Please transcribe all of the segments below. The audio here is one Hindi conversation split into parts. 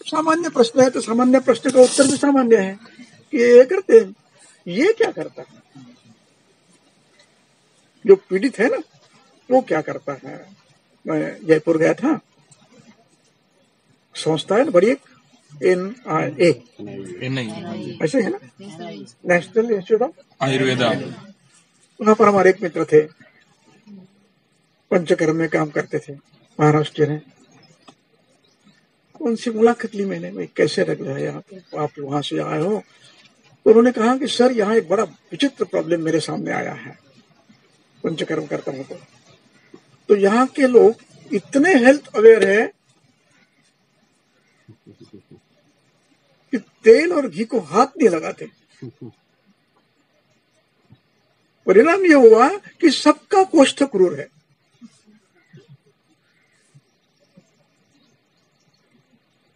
सामान्य प्रश्न है तो सामान्य प्रश्न का उत्तर भी सामान्य है कि ये करते हैं। ये क्या करता है? जो पीड़ित है ना, वो क्या करता है? मैं जयपुर गया था, संस्था है ना बड़ी एक, NIA ऐसे है ना, नेशनल इंस्टीट्यूट ऑफ आयुर्वेदा। वहां पर हमारे एक मित्र थे, पंचकर्म में काम करते थे, महाराष्ट्र में। उनसे मुलाकात ली मैंने, भाई कैसे लग रहा है यहाँ पे, आप वहां से आए हो? तो उन्होंने कहा कि सर यहाँ एक बड़ा विचित्र प्रॉब्लम मेरे सामने आया है, पंचकर्म करता हूँ तो यहाँ के लोग इतने हेल्थ अवेयर है कि तेल और घी को हाथ नहीं लगाते। परिणाम ये हुआ कि सबका कोष्ठ क्रूर है।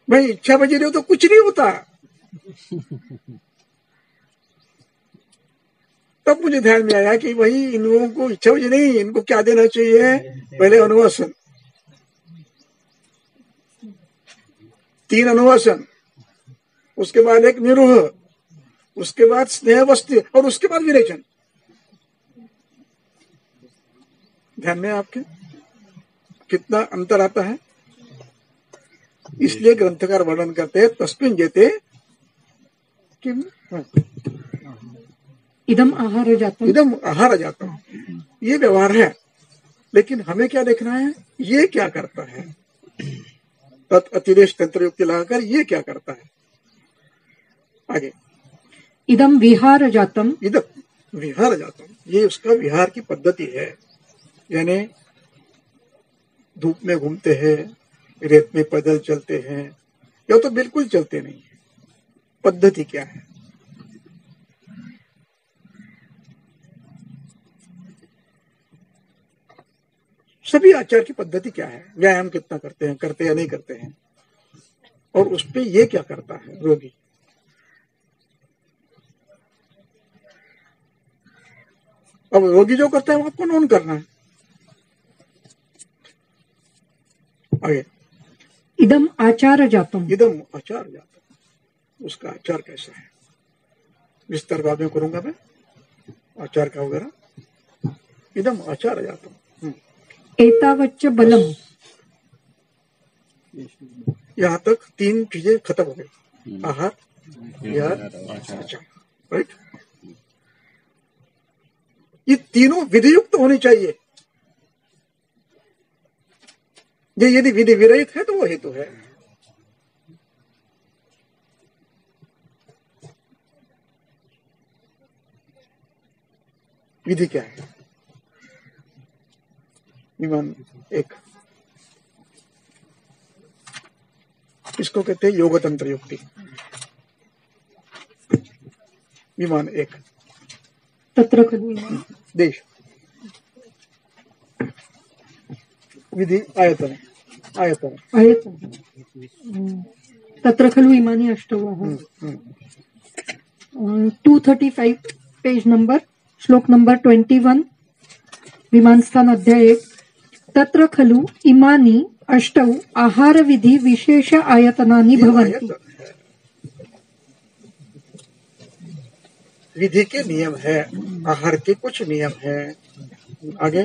भाई इच्छा बजी रही हो तो कुछ नहीं होता। तब मुझे ध्यान में आया कि भाई इन लोगों को इच्छा बजी नहीं, इनको क्या देना चाहिए? पहले अनुवासन, 3 अनुवासन, उसके बाद एक निरूह, उसके बाद स्नेह वस्ती और उसके बाद विरेचन। ध्यान में आपके कितना अंतर आता है? इसलिए ग्रंथकार वर्णन करते हैं तस्मिन् जेते किम इदम आहार जातम। ये व्यवहार है, लेकिन हमें क्या देखना है? ये क्या करता है? तत् अतिदेश तंत्र युक्ति लगाकर ये क्या करता है? आगे इदम विहार जातम, ये उसका विहार की पद्धति है। यानी धूप में घूमते हैं, रेत में पैदल चलते हैं, या तो बिल्कुल चलते नहीं है। पद्धति क्या है? सभी आचार की पद्धति क्या है? व्यायाम कितना करते या नहीं करते हैं, और उस पे ये क्या करता है रोगी? अब रोगी जो करता है वो आपको नोन करना है। आगे इदम आचार जातम, उसका आचार कैसा है? विस्तार बाद में करूंगा मैं आचार का वगैरह। इदम आचार जातम, एतावच्च बलम, यहाँ तक 3 चीजें खत्म हो गई, आहार, विहार, आचार, राइट? ये तीनों विधियुक्त होनी चाहिए। ये यदि विधि विरहित है तो वो हेतु है। विधि क्या है? विमान 1, इसको कहते हैं योग तंत्र युक्ति। विमान 1 तत्र खलु देश, विधि आयतन तत्र खलु इमानि अष्टवः। 235 पेज नंबर, श्लोक नंबर 21, विमान स्थान अध्याय 1। तत्र खलु इमानि अष्टौ आहार विधि विशेष आयतनानि भवन्ति। विधि के नियम है, आहार के कुछ नियम है। आगे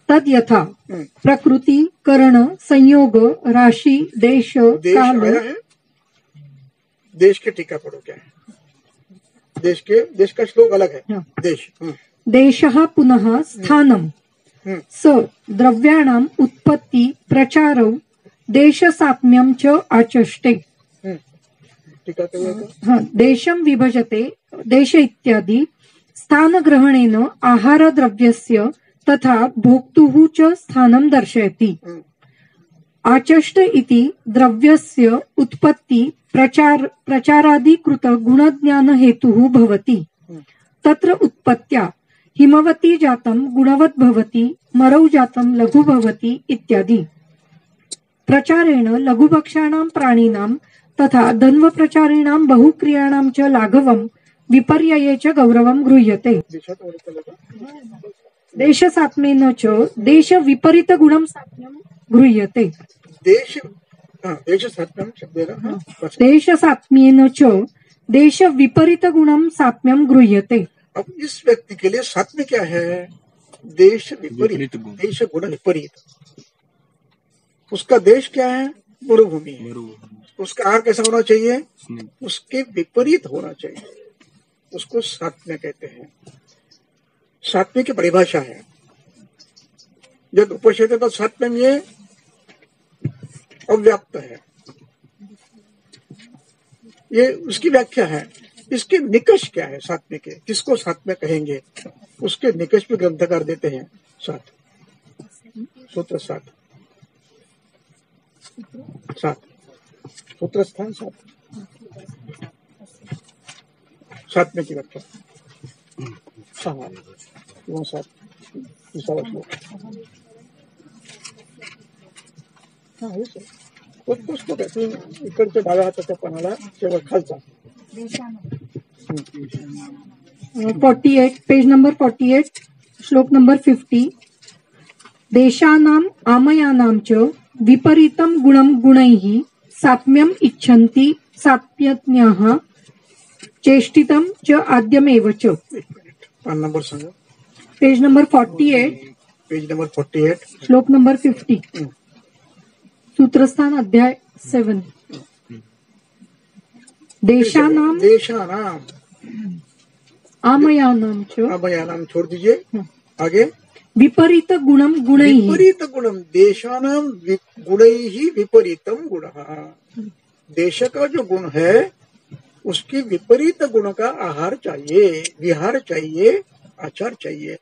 तद यथा प्रकृति करण संयोग राशि देश काल। आया है, देश के टीका पढ़ो क्या है? देश का श्लोक अलग है। हाँ। देशः पुनः स्थानम स द्रव्याणाम उत्पत्ति प्रचारौ देश साम्यम च आचष्टे। टीका कहिए। हाँ, देशम विभजते देश इत्यादि स्थान ग्रहणेन आहार द्रव्यस्य तथा भोक्तुः च स्थानं दर्शयति। आचष्ट इति द्रव्यस्य उत्पत्ति प्रचारादि कृत गुणज्ञान हेतुः भवति। तत्र उत्पत्त्या हिमवती जातं गुणवत् भवति, मरौ जातं लघु भवति इत्यादि। प्रचारेण लघुभक्षाणां प्राणिनां तथा धन्व प्रचारिणां बहुक्रियाणां च लाघवं विपर्यये च गौरवं गृह्यते। देश सात्मेन च देश विपरीत गुणं सात्म्यं गृह्यते। देश हाँ, देश सात्म्यम शब्देन, हाँ, बस। देश सात्म्येन च देश विपरीत गुणम सात्म्यम गृह्यते। अब इस व्यक्ति के लिए सात्म्य क्या है? देश विपरीत, देश गुण विपरीत। उसका देश क्या है? मरुभूमि है। उसका आहार कैसा होना चाहिए? उसके विपरीत होना चाहिए, उसको सात्म्य कहते हैं। सात्म्य की परिभाषा है, जब उपशेते तो सात्म्यम ये अव्याप्त है, ये उसकी व्याख्या है। इसके निकष क्या है सात्म्य के, किसको सात्म्य कहेंगे? उसके निकष पे ग्रंथकार देते हैं 7 सूत्र, 7 सूत्र स्थान 7 सात्म्य की व्याख्या। हाँ, 7 तीसरा श्लोक। हाँ, हे सर, पुस्तक आहे, इकडच्या डाव्या हाताच्या पानाला शेवट खालचा 48, पेज नंबर 48, श्लोक नंबर 50। देशानाम आमयानाम च विपरीतम गुणम गुणैः सात्म्यम इच्छन्ति सात्म्यज्ञाः चेष्टितम च आद्यमेव च। पान नंबर सांगा। पेज नंबर 48, पेज नंबर 48, श्लोक नंबर 50, सूत्रस्थान अध्याय 7। देशानाम आमयानाम च, आमयानाम छोड़ दीजिए, आगे विपरीत गुणम गुणैः, विपरीत गुणम, देशानाम गुणैः विपरीतम गुणः। देश का जो गुण है उसकी विपरीत गुण का आहार चाहिए, विहार चाहिए, आचार चाहिए।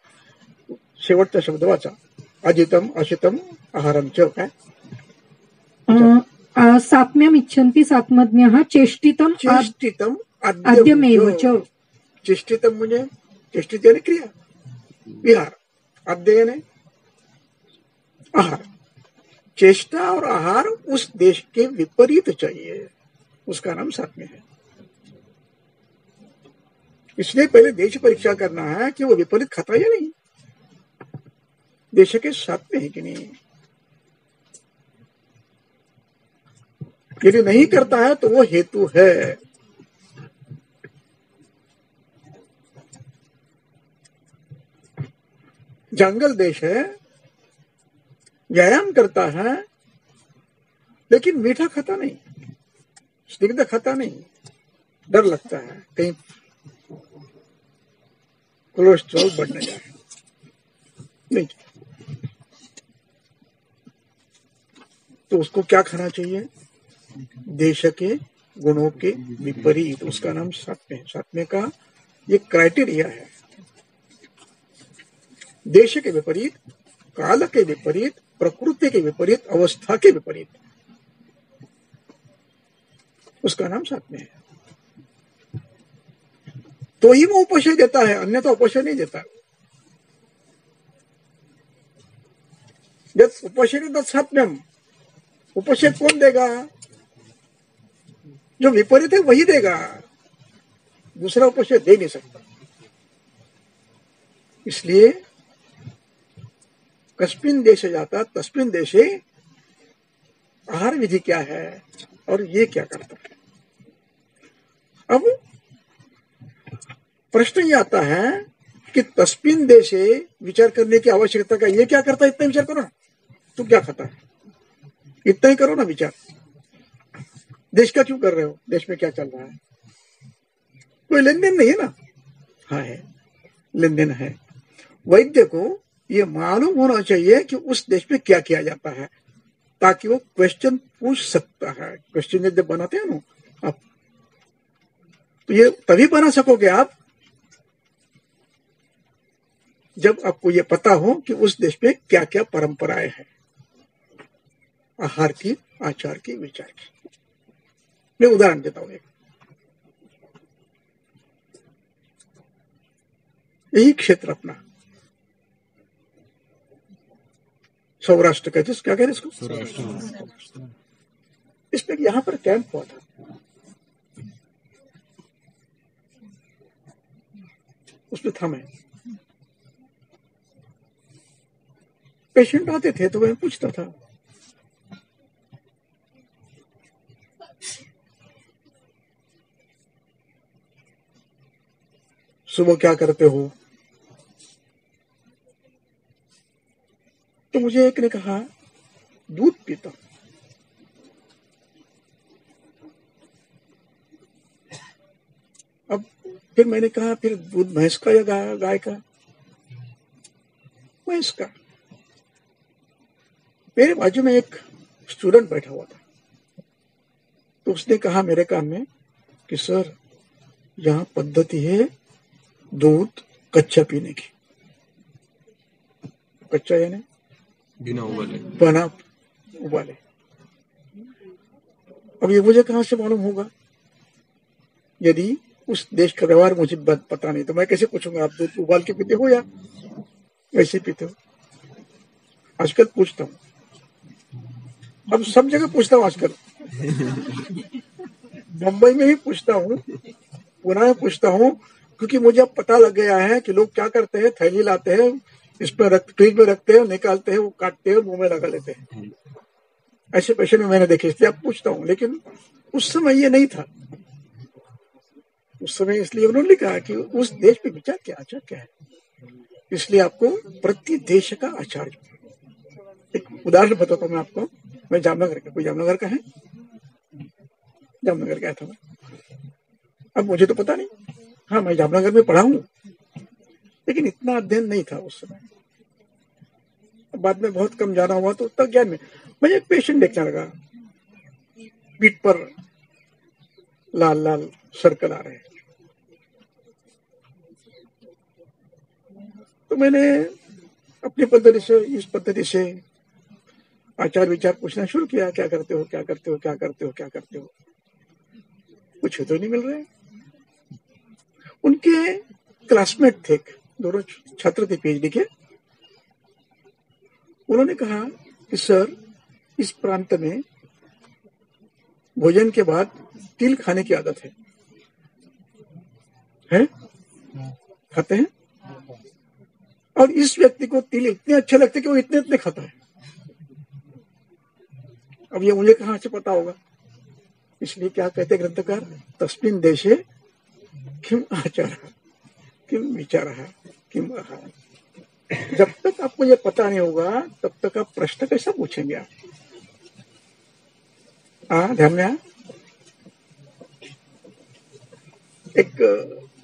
शेवटचा शब्द वाचा, अजितम अशितम आहारम च, काय सात्म्यम इच्छन्ति सात्मज्ञः चेष्टितम चेष्टितम आद्यमेव च। चेष्टितम म्हणजे चेष्टित यानी क्रिया, विहार, आद्य यानी आहार। चेष्टा और आहार उस देश के विपरीत चाहिए, उसका नाम सात्म्य है। इसलिए पहले देश परीक्षा करना है कि वो विपरीत खाता है या नहीं, देश के सात्म्य है कि नहीं। यदि नहीं करता है तो वो हेतु है। जंगल देश है, व्यायाम करता है लेकिन मीठा खाता नहीं, स्निग्ध खाता नहीं, डर लगता है कहीं कोलेस्ट्रॉल बढ़ न जाए, नहीं, तो उसको क्या खाना चाहिए? देश के गुणों के विपरीत, उसका नाम सात्म्य है। सात्म्य का ये क्राइटेरिया है, देश के विपरीत, काल के विपरीत, प्रकृति के विपरीत, अवस्था के विपरीत, उसका नाम सात्म्य है। तो ही वो उपशय देता है, अन्यथा उपशय नहीं देता। जब उपशय नहीं, सात्म्यम, उपशय कौन देगा? जो विपरीत है वही देगा, दूसरा उपशय दे नहीं सकता। इसलिए कस्मिन देशे जाता तस्मिन देशे आहार विधि क्या है और ये क्या करता है। अब प्रश्न ये आता है कि तस्मिन देशे विचार करने की आवश्यकता का, ये क्या करता है, इतना विचार करो ना, तू क्या खाता है, इतना ही करो ना विचार। देश का क्यों कर रहे हो, देश में क्या चल रहा है, कोई लेन देन नहीं है ना? हाँ है, लेन देन है। वैद्य को ये मालूम होना चाहिए कि उस देश में क्या किया जाता है, ताकि वो क्वेश्चन पूछ सकता है। क्वेश्चन जब बनाते हैं ना आप, तो ये तभी बना सकोगे आप जब आपको ये पता हो कि उस देश में क्या क्या परंपराएं हैं, आहार की, आचार की, विचार की। मैं उदाहरण देता हूं, यही क्षेत्र अपना सौराष्ट्र कहते, क्या कहते इसको, सौराष्ट्र। इसमें यहां पर कैंप हुआ था, उसमें था मैं, पेशेंट आते थे तो मैं पूछता था सुबह क्या करते हो? तो मुझे एक ने कहा दूध पीता हूं। अब फिर मैंने कहा फिर दूध भैंस का या गाय का? भैंस का। मेरे बाजू में एक स्टूडेंट बैठा हुआ था, तो उसने कहा मेरे कान में कि सर यहाँ पद्धति है दूध कच्चा पीने की। कच्चा यानी बिना उबाले, बना उबाले। अब ये मुझे कहां से मालूम होगा? यदि उस देश का व्यवहार मुझे पता नहीं तो मैं कैसे पूछूंगा आप दूध उबाल के पीते हो या वैसे पीते हो? आजकल पूछता हूँ, अब सब जगह पूछता हूँ आजकल। मुंबई में भी पूछता हूँ, पुणे में पूछता हूँ, क्योंकि मुझे अब पता लग गया है कि लोग क्या करते हैं, थैली लाते हैं, इस पर फ्रिज में रखते हैं, निकालते हैं, वो काटते हैं, मुंह में लगा लेते हैं। ऐसे पेशेंट में मैंने देखे, इसलिए अब पूछता हूँ। लेकिन उस समय ये नहीं था। उस समय इसलिए उन्होंने कहा कि उस देश पे विचार क्या, आचार क्या है, इसलिए आपको प्रति देश का आचार। एक उदाहरण बताता हूँ मैं आपको। मैं जामनगर का, कोई जामनगर का है? जामनगर गया था मैं। अब मुझे तो पता नहीं, हाँ मैं जामनगर में पढ़ा हूँ, लेकिन इतना अध्ययन नहीं था उस समय। बाद में बहुत कम जाना हुआ तो उतना ज्ञान में। मैं एक पेशेंट देखने लगा, पीठ पर लाल लाल सर्कल आ रहे हैं। तो मैंने अपनी पद्धति से, इस पद्धति से आचार विचार पूछना शुरू किया, क्या करते हो, क्या करते हो, क्या करते हो, क्या करते हो? कुछ तो नहीं मिल रहे। उनके क्लासमेट थे, दोनों छात्र थे पीएचडी के। उन्होंने कहा कि सर इस प्रांत में भोजन के बाद तिल खाने की आदत है? खाते हैं? और इस व्यक्ति को तिल इतने अच्छे लगते कि वो इतने इतने खाता है। अब ये मुझे कहां से पता होगा? इसलिए क्या कहते ग्रंथकार, तस्मिन् देशे किम आचार किम विचार किम आहार। जब तक आपको ये पता नहीं होगा तब तक आप प्रश्न कैसा पूछेंगे आप? ध्यान में एक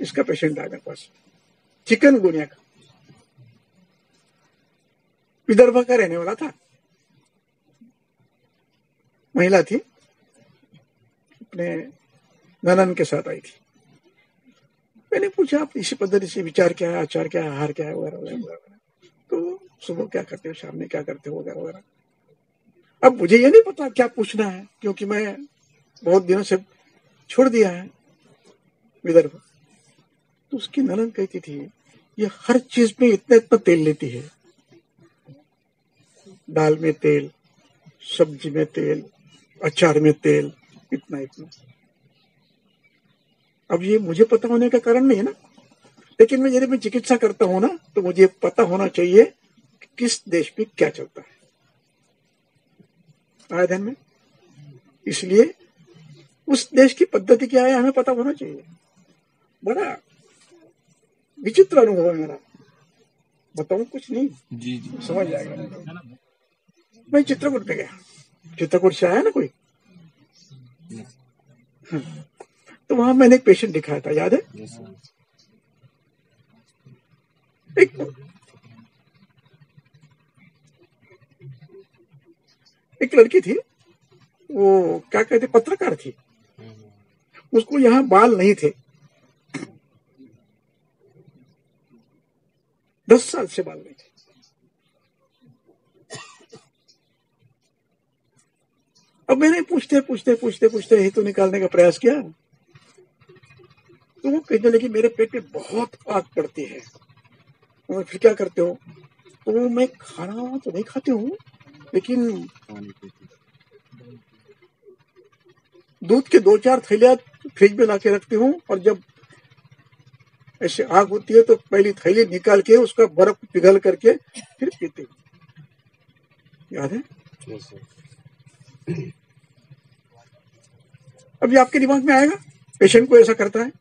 इसका पेशेंट आया मेरे पास, चिकनगुनिया का, विदर्भ का रहने वाला था, महिला थी, अपने ननन के साथ आई थी। मैंने पूछा आप इसी पद्धति से विचार क्या है, आचार क्या है, आहार क्या है, वगैरह वगैरह। तो सुबह क्या करते हो, शाम में क्या करते हो, वगैरह वगैरह। अब मुझे ये नहीं पता क्या पूछना है, क्योंकि मैं बहुत दिनों से छोड़ दिया है विदर्भ। तो उसकी ननन कहती थी ये हर चीज में इतना इतना तेल लेती है, दाल में तेल, सब्जी में तेल, अचार में तेल, इतना इतना। अब ये मुझे पता होने का कारण नहीं है ना, लेकिन मैं यदि मैं चिकित्सा करता हूं ना तो मुझे पता होना चाहिए कि किस देश में क्या चलता है। आया ध्यान में? इसलिए उस देश की पद्धति क्या है हमें पता होना चाहिए। बड़ा विचित्र अनुभव है मेरा, बताऊं कुछ नहीं, जी जी समझ जाएगा। मैं चित्रकूट पे गया, चित्रकूट से आया ना कोई, तो वहां मैंने एक पेशेंट दिखाया था, याद है? एक लड़की थी, वो क्या कहते, पत्रकार थी। उसको यहाँ बाल नहीं थे, 10 साल से बाल नहीं थे। अब मैंने पूछते पूछते पूछते पूछते हेतु निकालने का प्रयास किया, तो वो कहने लगी मेरे पेट में बहुत आग पड़ती है। और फिर क्या करते हो? तो मैं खाना तो नहीं खाती हूँ, लेकिन दूध के 2-4 थैलियां फ्रिज में लाके रखती हूँ, और जब ऐसे आग होती है तो पहली थैली निकाल के उसका बर्फ पिघल करके फिर पीती हूँ। याद है? अभी आपके दिमाग में आएगा पेशेंट को ऐसा करता है?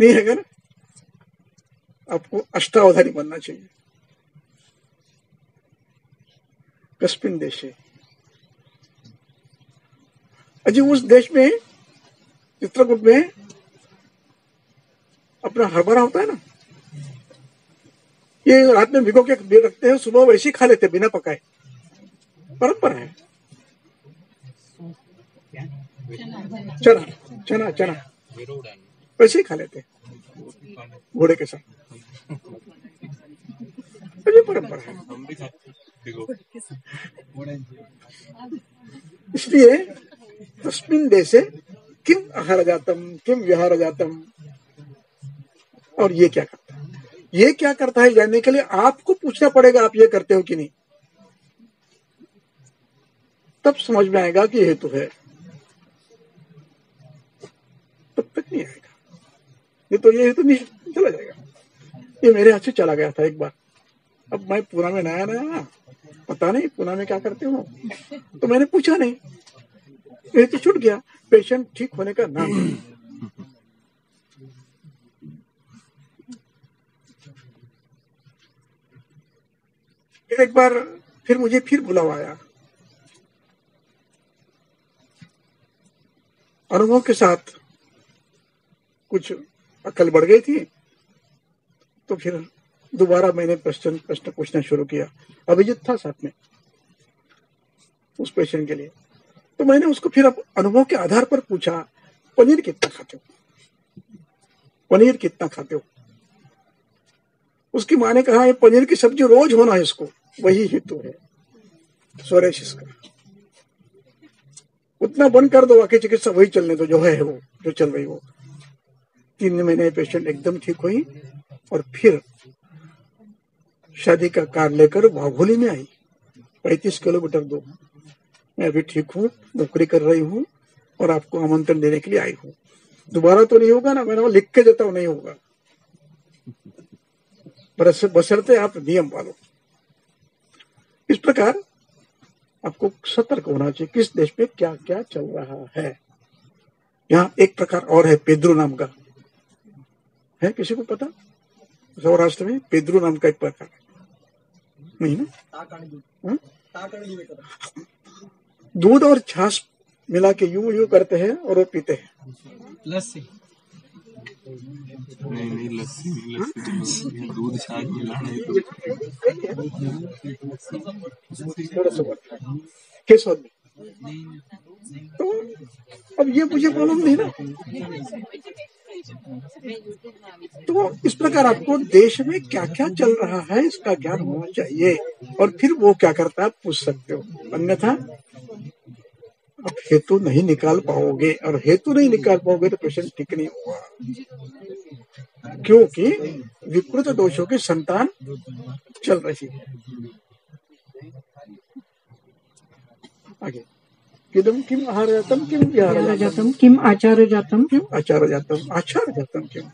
नहीं है ना, आपको अष्टावधानी बनना चाहिए। कस्मिन देशे, अजी उस देश में, चित्रकूट में अपना हरभरा होता है ना, ये रात में भिगो के रखते हैं, सुबह वैसे ही खा लेते बिना पकाए, परंपरा है। चना चना चना वैसे ही खा लेते हैं घोड़े के साथ, ये परंपरा है। इसलिए तस्मिन् देशे किम आहार जातम किम विहार जातम, और ये क्या करता है, ये क्या करता है जानने के लिए आपको पूछना पड़ेगा आप ये करते हो कि नहीं, तब समझ में आएगा कि हेतु है, तब तक नहीं आएगा। ये तो ये हेतु नहीं चला जाएगा। ये मेरे हाथ से चला गया था एक बार, अब मैं पूना में नया नया, पता नहीं पूना में क्या करते हो, तो मैंने पूछा नहीं, ये तो छूट गया। पेशेंट ठीक होने का नाम नहीं। एक बार फिर मुझे फिर बुलावा आया, अनुभव के साथ कुछ अकल बढ़ गई थी, तो फिर दोबारा मैंने प्रश्न पूछना शुरू किया। अभिजीत था साथ में उस पेशेंट के लिए, तो मैंने उसको फिर अनुभव के आधार पर पूछा, पनीर कितना खाते हो, पनीर कितना खाते हो। उसकी माँ ने कहा, ये पनीर की सब्जी रोज होना है इसको, वही हेतु है सोरेसिस का, उतना बंद कर दो, बाकी चिकित्सा वही चलने दो, जो है वो जो चल रही वो। 3 महीने पेशेंट एकदम ठीक हुई, और फिर शादी का कार्ड लेकर वाघोली में आई, 35 किलोमीटर दूर। मैं अभी ठीक हूँ, नौकरी कर रही हूँ, और आपको आमंत्रण देने के लिए आई हूँ। दोबारा तो नहीं होगा ना, मैंने वो लिख के देता हूँ, नहीं होगा, बशर्ते आप नियम पालो। इस प्रकार आपको सतर्क होना चाहिए किस देश पे क्या क्या चल रहा है। यहाँ एक प्रकार और है, पेद्रू नाम का है, किसी को पता? सौराष्ट्र में पेद्रू नाम का एक प्रकार नहीं ना, दूध और छाछ मिला के यूं करते हैं और वो पीते हैं। लस्सी नहीं लस्सी दूध छाछ मिलाना केसौद में। तो अब ये मुझे मालूम नहीं ना, तो इस प्रकार आपको देश में क्या क्या चल रहा है इसका ज्ञान होना चाहिए, और फिर वो क्या करता है आप पूछ सकते हो, अन्यथा आप हेतु नहीं निकाल पाओगे, और हेतु नहीं निकाल पाओगे तो पेशेंट ठीक नहीं होगा, क्योंकि विकृत दोषों की संतान चल रही है। आगे, किम किम आहार जातम किम विहार जातम किम आचार जातम किम आचार जातम आचार जातम किम।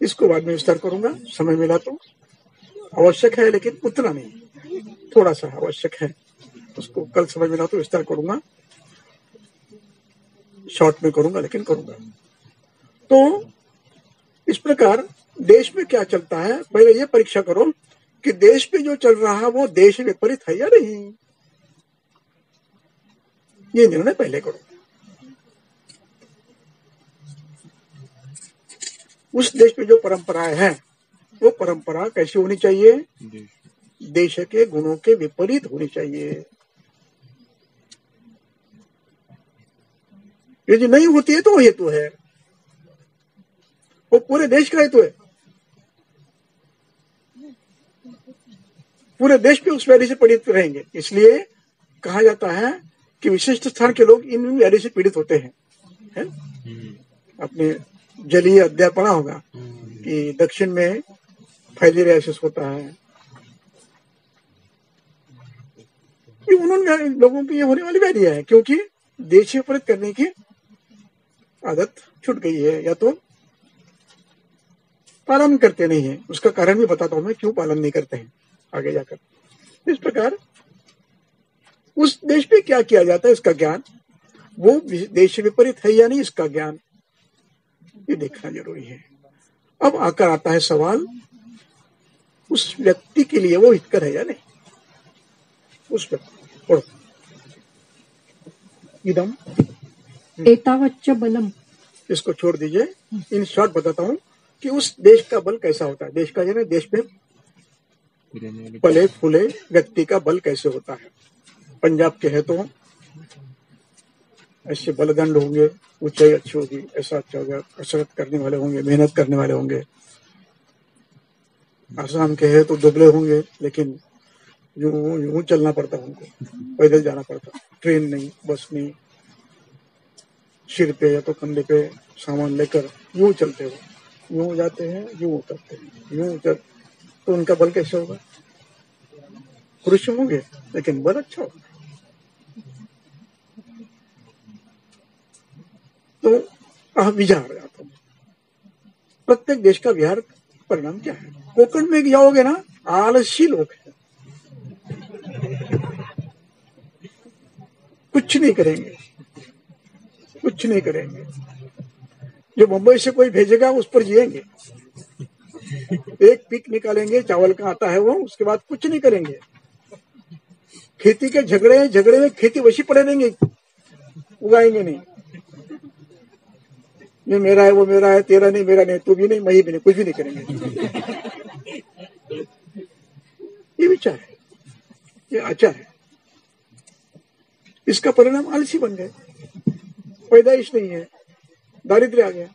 इसको बाद में विस्तार करूंगा, समय मिला तो। आवश्यक है लेकिन उतना नहीं, थोड़ा सा आवश्यक है, उसको कल समय मिला तो विस्तार करूंगा, शॉर्ट में करूंगा लेकिन करूंगा। तो इस प्रकार देश में क्या चलता है, पहले ये परीक्षा करो कि देश में जो चल रहा है वो देश विपरीत है या नहीं, ये निर्णय पहले करो। उस देश में जो परंपराएं हैं वो परंपरा कैसी होनी चाहिए, देश के गुणों के विपरीत होनी चाहिए। यदि नहीं होती है तो वो हेतु है, वो पूरे देश का हेतु है, पूरे देश में उस व्याधि से पीड़ित रहेंगे। इसलिए कहा जाता है कि विशिष्ट स्थान के लोग इन व्याधि से पीड़ित होते हैं, है? आपने जलीय अध्याय पढ़ा होगा कि दक्षिण में फाइलेरियासिस होता है, ये उन्होंने लोगों की ये होने वाली व्याधि है, क्योंकि देश से विपरीत करने की आदत छूट गई है, या तो पालन करते नहीं है। उसका कारण भी बताता हूं मैं क्यों पालन नहीं करते हैं आगे जाकर। इस प्रकार उस देश पे क्या किया जाता है इसका ज्ञान, वो देश से विपरीत है या नहीं इसका ज्ञान, ये देखना जरूरी है। अब आकर आता है सवाल, उस व्यक्ति के लिए वो हितकर है या नहीं। उस व्यक्ति पढ़ो, इदम, एतावच्च बलम, इसको छोड़ दीजिए, इन शॉर्ट बताता हूं कि उस देश का बल कैसा होता है। देश का यानी देश में पले फूले व्यक्ति का बल कैसे होता है। पंजाब के है तो ऐसे बलदंड होंगे, ऊंचाई अच्छी होगी, ऐसा अच्छा होगा, कसरत करने वाले होंगे, मेहनत करने वाले होंगे। आसाम के है तो दुबले होंगे, लेकिन यूं यूं चलना पड़ता उनको, पैदल जाना पड़ता, ट्रेन नहीं, बस नहीं, सिर पे या तो कंधे पे सामान लेकर यूं चलते हो, यूं जाते हैं, यूं उतरते हैं, यूं उतर, तो उनका बल कैसे होगा। पुरुष होंगे लेकिन बल अच्छा होगा। तो विचार जाता हूं, प्रत्येक देश का विहार परिणाम क्या है। कोकण में जाओगे ना, आलसी लोग हैं, कुछ नहीं करेंगे, कुछ नहीं करेंगे। जो मुंबई से कोई भेजेगा उस पर जिएंगे, एक पिक निकालेंगे, चावल का आता है वो, उसके बाद कुछ नहीं करेंगे। खेती के झगड़े में खेती वैसी पड़े रहेंगे, उगाएंगे नहीं। ये मेरा है, वो मेरा है, तेरा नहीं, मेरा नहीं, तू भी नहीं, मैं भी नहीं, कुछ भी नहीं करेंगे। ये विचार है, ये आचार है। इसका परिणाम आलसी बन गए, पैदाइश नहीं है, दारिद्र्य आ गया,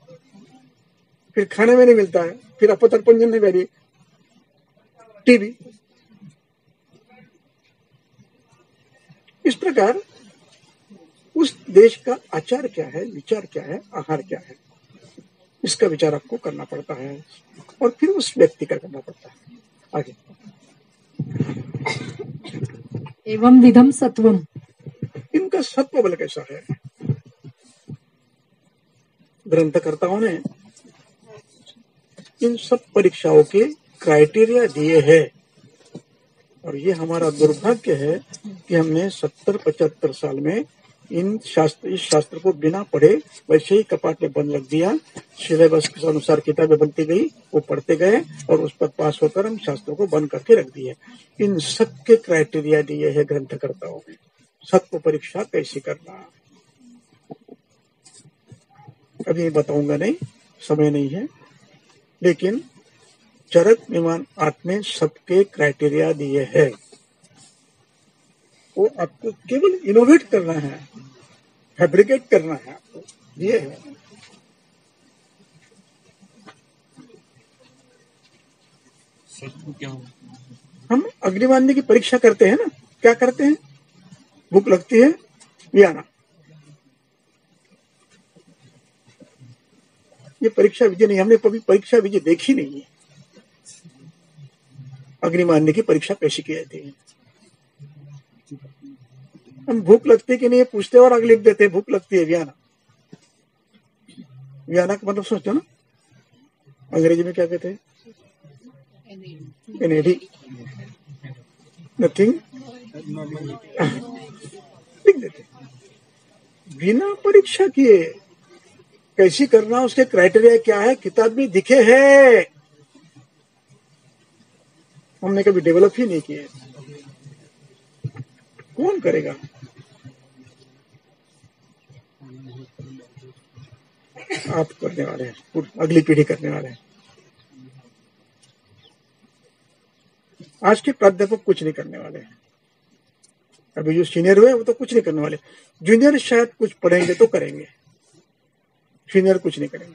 फिर खाने में नहीं मिलता है, फिर अपतरपंजन नहीं बैरी, टीबी। इस प्रकार उस देश का आचार क्या है, विचार क्या है, आहार क्या है, इसका विचार आपको करना पड़ता है, और फिर उस व्यक्ति का करना पड़ता है। आगे, एवं विधम सत्वम, इनका सत्व बल कैसा है। ग्रंथकर्ताओं ने इन सब परीक्षाओं के क्राइटेरिया दिए हैं, और ये हमारा दुर्भाग्य है कि हमने 70-75 साल में इस शास्त्र को बिना पढ़े वैसे ही कपाट में बंद रख दिया। सिलेबस के अनुसार किताबें बनती गई, वो पढ़ते गए, और उस पर पास होकर हम शास्त्रों को बंद करके रख दिए। इन सब के क्राइटेरिया दिए हैं ग्रंथकर्ताओं ने। सत्व परीक्षा कैसे करना, अभी बताऊंगा नहीं, समय नहीं है, लेकिन चरक विमान 8 में सबके क्राइटेरिया दिए हैं। वो आपको केवल इनोवेट करना है, फैब्रिकेट करना है, आपको दिए है। सत्व क्या हो? हम अग्निमान्य की परीक्षा करते हैं ना, क्या करते हैं, भूख लगती है, ये आना, ये परीक्षा विजय नहीं, हमने कभी परीक्षा विजय देखी नहीं है। अग्निमान्य की परीक्षा कैसी की जाती है, हम भूख लगती कि नहीं पूछते और आगे लिख देते, भूख लगती है, वियाना। वियाना का मतलब सोचते हो ना, अंग्रेजी में क्या कहते हैं, एनएडी, नथिंग, लिख देते बिना परीक्षा किए। कैसी करना, उसके क्राइटेरिया क्या है, किताब में दिखे हैं, हमने कभी डेवलप ही नहीं किए। कौन करेगा, आप करने वाले हैं, अगली पीढ़ी करने वाले हैं। आज के प्राध्यापक कुछ नहीं करने वाले हैं, अभी जो सीनियर हुए वो तो कुछ नहीं करने वाले। जूनियर शायद कुछ पढ़ेंगे तो करेंगे, सीनियर कुछ नहीं करेंगे,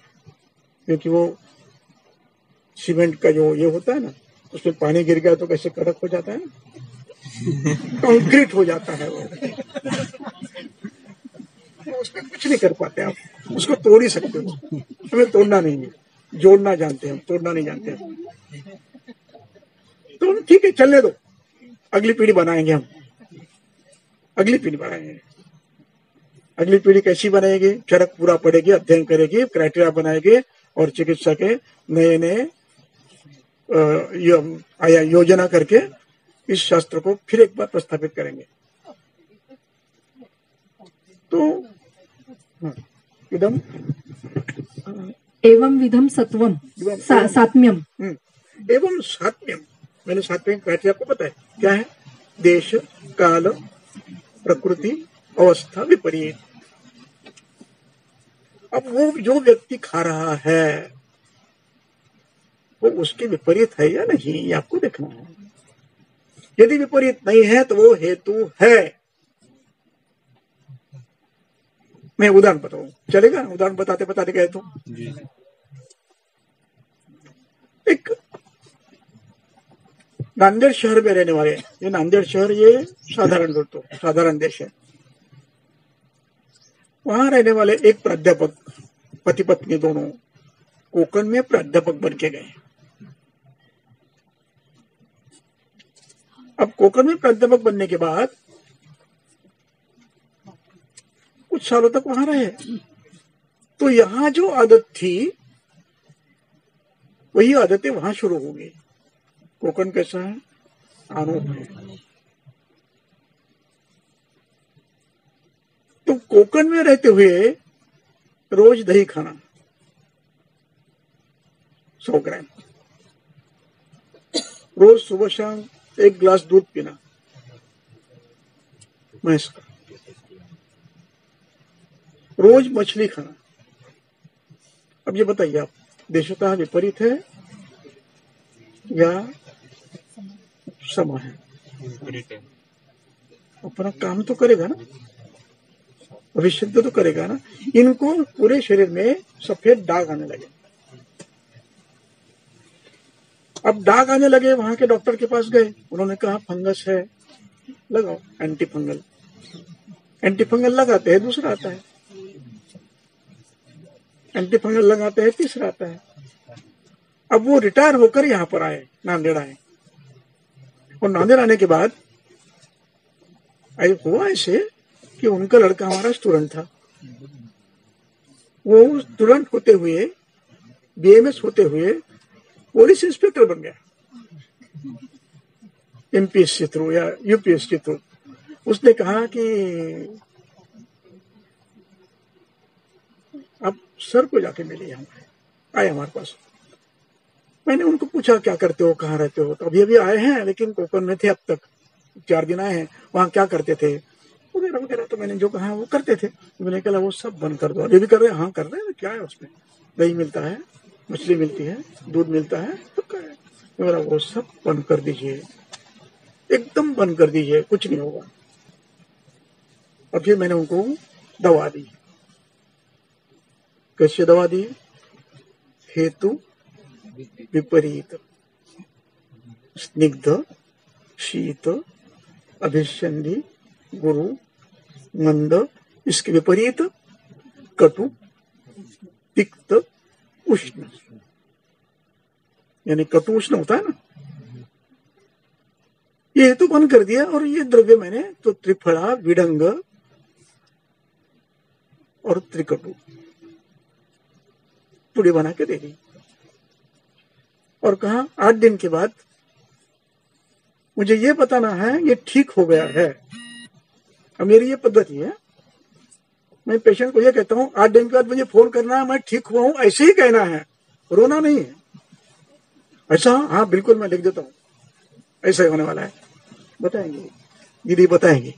क्योंकि वो सीमेंट का जो ये होता है ना, उसमें पानी गिर गया तो कैसे कड़क हो जाता है ना, कंक्रीट हो जाता है वो, उसमें कुछ नहीं कर पाते आप, उसको तोड़ ही सकते हो। हमें तोड़ना नहीं है, जोड़ना जानते हैं, तोड़ना नहीं जानते हैं। तो ठीक है, चलने दो, अगली पीढ़ी बनाएंगे हम, अगली पीढ़ी बनाएंगे। अगली पीढ़ी कैसी बनेगी, चरक पूरा पढ़ेगी, अध्ययन करेगी, क्राइटेरिया बनाएगी, और चिकित्सा के नए नए योजना करके इस शास्त्र को फिर एक बार प्रस्थापित करेंगे। तो इदम एवं विधम सत्वम सात्म्यम। एवं सात्म्यम, मैंने सात्म्यम कहा था, आपको पता है क्या है? देश काल प्रकृति अवस्था विपरीत। अब वो जो व्यक्ति खा रहा है वो उसके विपरीत है या नहीं, ये आपको देखना है। यदि विपरीत नहीं है तो वो हेतु है। मैं उदाहरण बताऊं, चलेगा? उदाहरण बताते बताते गए तो एक नांदेड़ शहर में रहने वाले, ये नांदेड़ शहर ये साधारण देश है, वहां रहने वाले एक प्राध्यापक, पति पत्नी दोनों कोकण में प्राध्यापक बन के गए। अब कोकण में प्राध्यापक बनने के बाद कुछ सालों तक वहां रहे, तो यहां जो आदत थी वही आदतें वहां शुरू हो गई। कोकण कैसा है? आनूप है। तो कोकण में रहते हुए रोज दही खाना 100 ग्राम, रोज सुबह शाम 1 गिलास दूध पीना भैंस का, रोज मछली खाना। अब ये बताइए आप, देशतः विपरीत है या सम है? अपना काम तो करेगा ना, अभिषिक्त तो करेगा ना। इनको पूरे शरीर में सफेद दाग आने लगे। अब दाग आने लगे, वहां के डॉक्टर के पास गए, उन्होंने कहा फंगस है, लगाओ एंटी फंगल। एंटी फंगल लगाते हैं, दूसरा आता है, एंटी फंगल लगाते हैं, तीसरा आता है। अब वो रिटायर होकर यहाँ पर आए, नांदेड़ आए, और नांदेड़ आने के बाद हुआ ऐसे कि उनका लड़का हमारा स्टूडेंट था। वो स्टूडेंट होते हुए, बीएमएस होते हुए पुलिस इंस्पेक्टर बन गया, एमपीएससी थ्रू या यूपीएससी थ्रू। उसने कहा कि अब सर को जाके मिले, आए हमारे पास। मैंने उनको पूछा क्या करते हो, कहाँ रहते हो? तो अभी अभी आए हैं, लेकिन कोकण में थे अब तक, 4 दिन आए हैं। वहां क्या करते थे वगैरह वगैरह। तो मैंने जो कहा वो करते थे। मैंने कहा वो सब बंद कर दो। अभी भी कर रहे हैं? हाँ कर रहे हैं। क्या है उसमें? दही मिलता है, मछली मिलती है, दूध मिलता है, तो क्या है? मेरा वो सब बंद कर दीजिए, एकदम बंद कर दीजिए, कुछ नहीं होगा। और फिर मैंने उनको दवा दी। कैसे दवा दी? हेतु विपरीत, स्निग्ध, शीत, अभिसंधि, गुरु, मंद, इसके विपरीत कटु, तिक्त, उष्ण। यानी कटु उष्ण होता है ना, ये हेतु बंद कर दिया। और ये द्रव्य मैंने तो त्रिफला, विडंग और त्रिकटु पुड़ी बना के दे दी, और कहा 8 दिन के बाद मुझे ये बताना है ये ठीक हो गया है। अब मेरी ये पद्धति है, मैं पेशेंट को ये कहता हूँ 8 दिन के बाद मुझे फोन करना है, मैं ठीक हुआ हूँ, ऐसे ही कहना है, रोना नहीं है। ऐसा? हाँ बिल्कुल, मैं लिख देता हूँ, ऐसा ही होने वाला है। बताएंगे दीदी, बताएंगे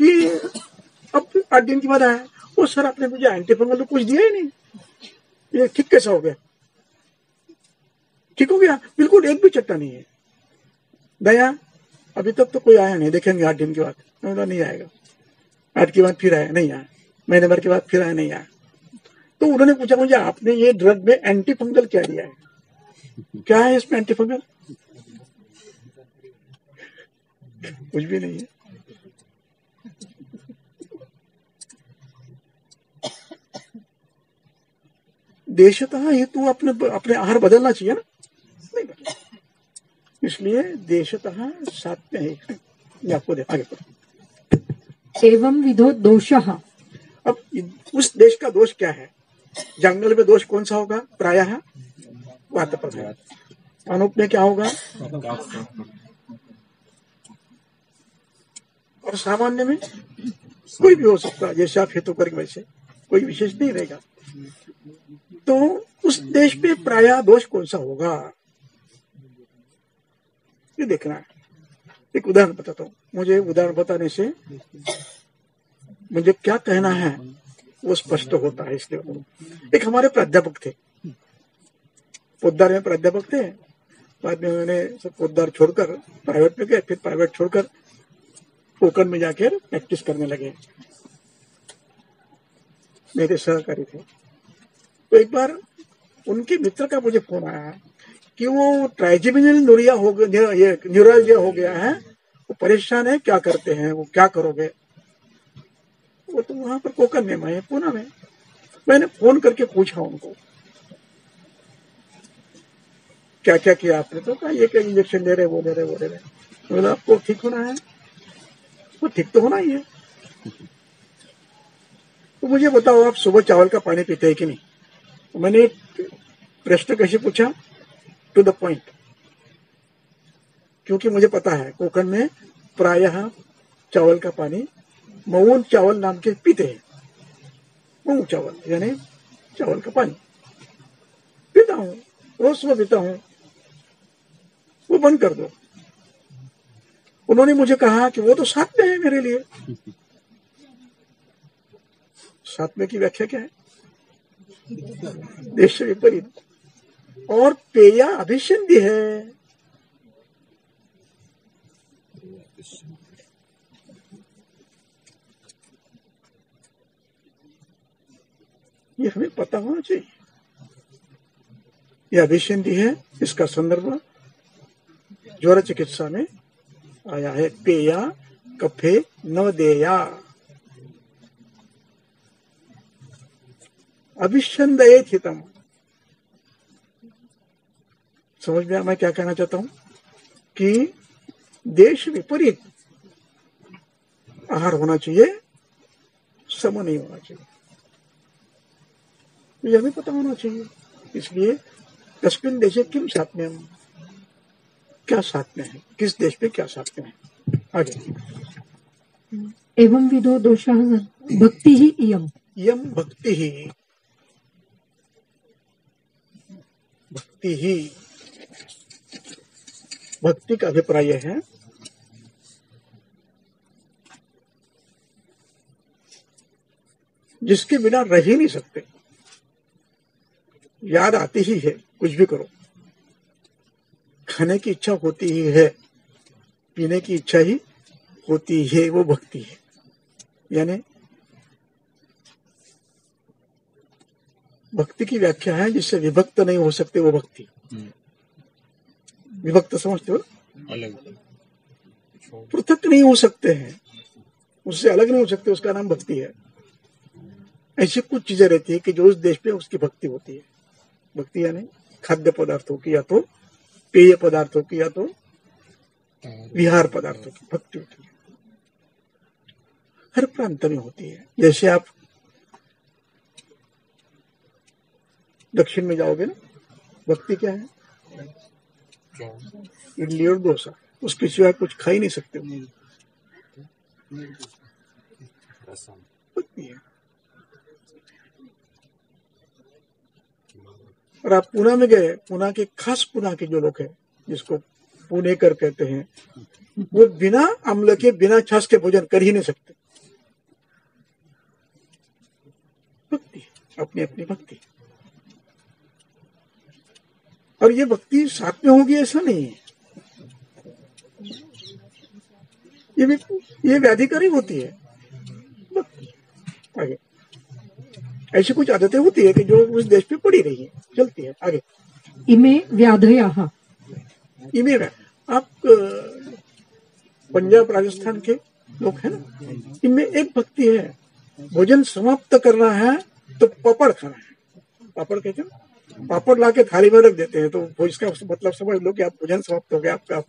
कि अब 8 दिन के बाद आया, वो सर आपने मुझे एंटी फंगल तो कुछ दिया ही नहीं, ये ठीक कैसा हो गया? ठीक हो गया बिल्कुल, एक भी चट्टा नहीं है। दया अभी तक तो कोई आया नहीं, देखेंगे 8 दिन के बाद। नहीं आएगा। 8 के बाद फिर आया, नहीं आया। महीने भर के बाद फिर आया, नहीं आया। तो उन्होंने पूछा मुझे, आपने ये ड्रग में एंटी फंगल क्या दिया है? क्या है इसमें एंटी फंगल? कुछ भी नहीं है। देशतः हेतु अपने आहार बदलना चाहिए ना, नहीं बदला। इसलिए देशतः सात्य है। आपको आगे पढ़ो। एवं विधो दोषः। अब उस देश का दोष क्या है? जंगल में दोष कौन सा होगा? प्रायः वात प्रभाव। अनूप में क्या होगा? और सामान्य में कोई भी हो सकता है, जैसे आप हेतु करके वैसे कोई विशेष नहीं रहेगा। तो उस देश पे प्राय दोष कौन सा होगा ये देखना है। एक उदाहरण बताता हूँ। मुझे उदाहरण बताने से मुझे क्या कहना है वो स्पष्ट होता है, इसलिए एक हमारे प्राध्यापक थे, पोद्दार में प्राध्यापक थे। बाद में उन्होंने सब पोद्दार छोड़कर प्राइवेट में गए, फिर प्राइवेट छोड़कर कोकण में जाकर प्रैक्टिस करने लगे। मेरे सहकारी थे। तो एक बार उनके मित्र का मुझे फोन आया कि वो ट्राइजेमिनल न्यूरालजिया हो गया है, वो परेशान है, क्या करते हैं, वो क्या करोगे। वो तो वहां पर कोकण में, मैं पुणे में। मैंने फोन करके पूछा उनको क्या क्या किया आपने। तो कहा ये क्या इंजेक्शन ले रहे, वो ले रहे। बोला आपको ठीक होना है, वो ठीक तो होना ही है। तो मुझे बताओ आप सुबह चावल का पानी पीते हैं कि नहीं। तो मैंने प्रश्न कैसे पूछा, टू द पॉइंट, क्योंकि मुझे पता है कोकण में प्रायः चावल का पानी मऊन चावल नाम के पीते हैं। मऊन चावल यानी चावल का पानी पीता हूं, रोज सुबह पीता हूं, वो बंद कर दो। उन्होंने मुझे कहा कि वो तो साथ में है मेरे लिए। साथ में की व्याख्या क्या है, देश से विपरीत, और पेया अभिसंधि है। ये हमें पता होना चाहिए। यह अभिसंधि है, इसका संदर्भ ज्वर चिकित्सा में आया है, पेया कफे न देया। अभिसंधयेत हितम। समझ में मैं क्या कहना चाहता हूं कि देश विपरीत आहार होना चाहिए, सम नहीं होना चाहिए। यह भी पता होना चाहिए। इसलिए कस्मिन देशे किम सात्म्यम, क्या साथ में है, किस देश पे क्या साथ में है। आगे एवं विधो दोषः भक्ति ही इयम। यम भक्ति ही, भक्ति ही, भक्ति का अभिप्राय है जिसके बिना रह ही नहीं सकते। याद आती ही है, कुछ भी करो, खाने की इच्छा होती ही है, पीने की इच्छा ही होती है, वो भक्ति है। यानी भक्ति की व्याख्या है जिससे विभक्त नहीं हो सकते, वो भक्ति। विभक्त समझते हो, अलग पृथक नहीं हो सकते हैं, उससे अलग नहीं हो सकते, उसका नाम भक्ति है। ऐसी कुछ चीजें रहती है कि जो उस देश पे उसकी भक्ति होती है। भक्ति यानी खाद्य पदार्थों की, या तो पेय पदार्थों की, या तो विहार पदार्थों की भक्ति होती है। हर प्रांत में होती है। जैसे आप दक्षिण में जाओगे ना, भक्ति क्या है, इडली और डोसा, उसके सिवाय कुछ खा ही नहीं सकते। भक्ति है। और आप पुणे में गए, पुणे के खास पुणे के जो लोग हैं, जिसको पुणेकर कहते हैं, वो बिना अम्ल के, बिना छाछ के भोजन कर ही नहीं सकते। भक्ति, अपनी अपनी भक्ति। और ये भक्ति साथ में होगी ऐसा नहीं है, ये व्याधिकारी होती है भक्ति। आगे ऐसी कुछ आदतें होती है कि जो उस देश पे पड़ी रही है, चलती है। आगे इमे व्याधयः। इमे, आप पंजाब राजस्थान के लोग हैं ना, इनमें एक भक्ति है, भोजन समाप्त करना है तो पापड़ खाना है। पापड़ कहते हैं, पापड़ लाके थाली में रख देते हैं, तो वो इसका मतलब समझ लो कि आप भोजन समाप्त हो गया आपका।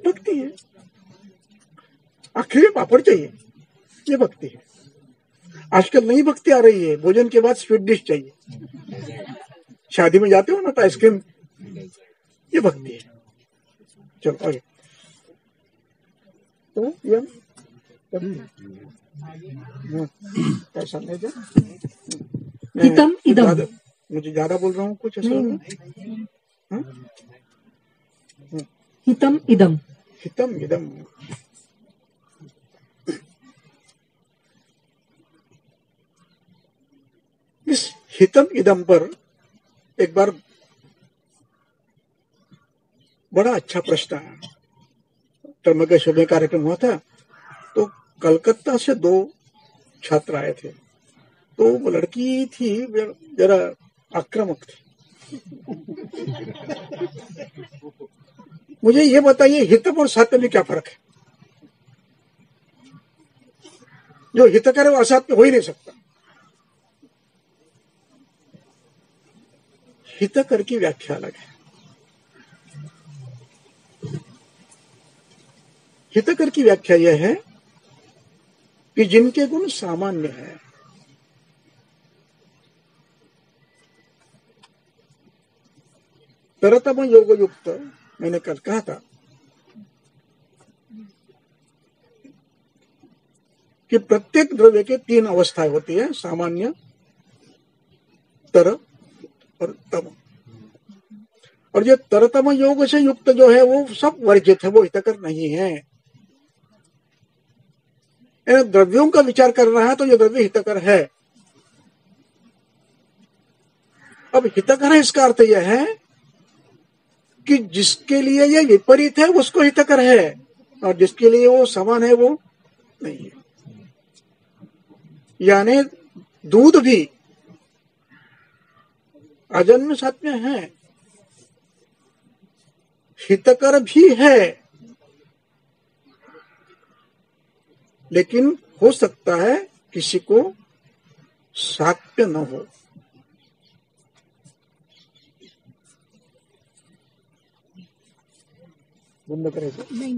भक्ति है, आखिर में पापड़ चाहिए, ये भक्ति है। आजकल नई भक्ति आ रही है, भोजन के बाद स्वीट डिश चाहिए। शादी में जाते हो ना तो आइसक्रीम, ये भक्ति है। चलो आगे। तो यम ऐसा नहीं था। हितम इदम। मुझे ज्यादा बोल रहा हूँ कुछ ऐसा। हितम इदम। हितम इदम। इस हितम इदम पर एक बार बड़ा अच्छा प्रश्न है। त्र्यंबकेश्वर में कार्यक्रम हुआ था, तो कलकत्ता से 2 छात्र आए थे। तो वो लड़की थी जरा आक्रामक थी। मुझे ये बताइए, हितम और सात्य में क्या फर्क है? जो हितकर है वो असात्य हो ही नहीं सकता। हितकर की व्याख्या अलग है। हितकर की व्याख्या यह है कि जिनके गुण सामान्य है, तरतम योग युक्त, मैंने कल कहा था कि प्रत्येक द्रव्य के 3 अवस्थाएं होती है, सामान्य, तर और तम। और ये तरतम योग से युक्त जो है वो सब वर्जित है, वो हितकर नहीं है। द्रव्यों का विचार कर रहा है तो ये द्रव्य हितकर है। अब हितकर है इसका अर्थ यह है कि जिसके लिए ये विपरीत है उसको हितकर है, और जिसके लिए वो समान है वो नहीं है। यानी दूध भी अजन्म सात्म्य है, हितकर भी है, लेकिन हो सकता है किसी को सात्य न हो। बंद करेगा नहीं।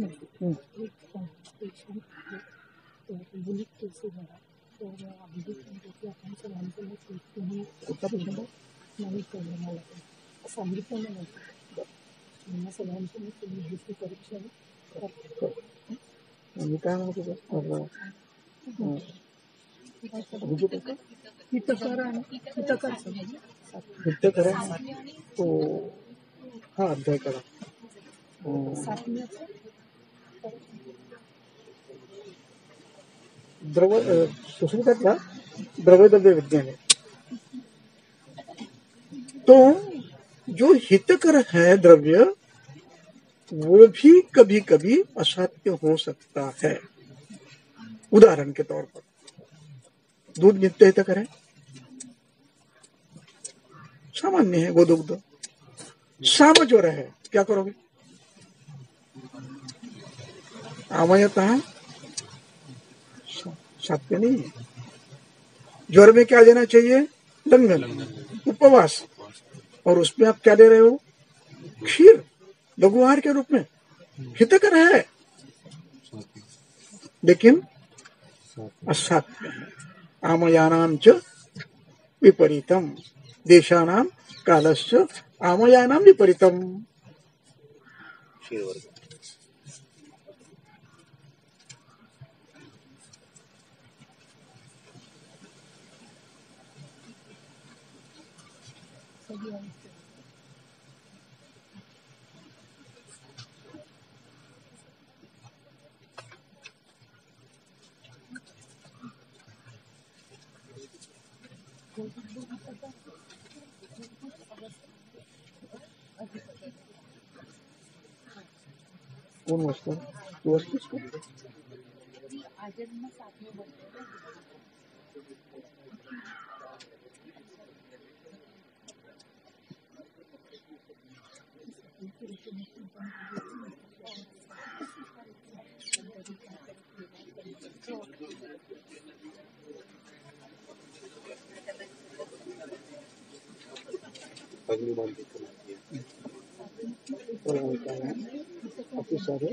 हितकर तो हा अध्याय करा। सुश्रुतातला द्रव्य विज्ञान है। तो जो हितकर है द्रव्य, वो भी कभी कभी असात्य हो सकता है। उदाहरण के तौर पर दूध नित्य हितकर है, सामान्य है। गोदुग्ध साम ज्वर है, क्या करोगे? आमयतः सात्य नहीं है। ज्वर में क्या देना चाहिए? लंघन, उपवास। और उसमें आप क्या दे रहे हो? खीर, लघुआहार के रूप में। हितकर है लेकिन असात्य है। आमयानाम च विपरीतम, देशानाम कालश्च आमयानाम विपरीतम। कौन वस्तु? वस्तु अगली बार सारे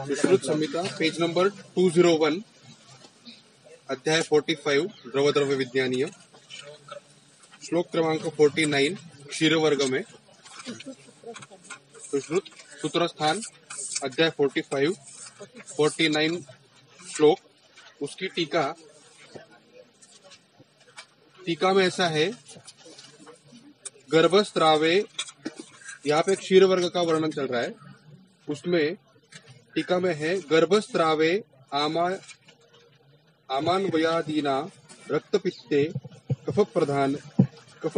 विस्तृत संहिता पेज नंबर 201 अध्याय 45 द्रवद्रव्य विज्ञानीय, श्लोक क्रमांक 49 क्षीरवर्ग में सुश्रुत सूत्र स्थान अध्याय 45 49 श्लोक, उसकी टीका में ऐसा है, गर्भस्रावे, यहाँ पे क्षीर वर्ग का वर्णन चल रहा है, उसमें टीका में है गर्भस्रावे आमान्वयादीना रक्तपित्ते कफ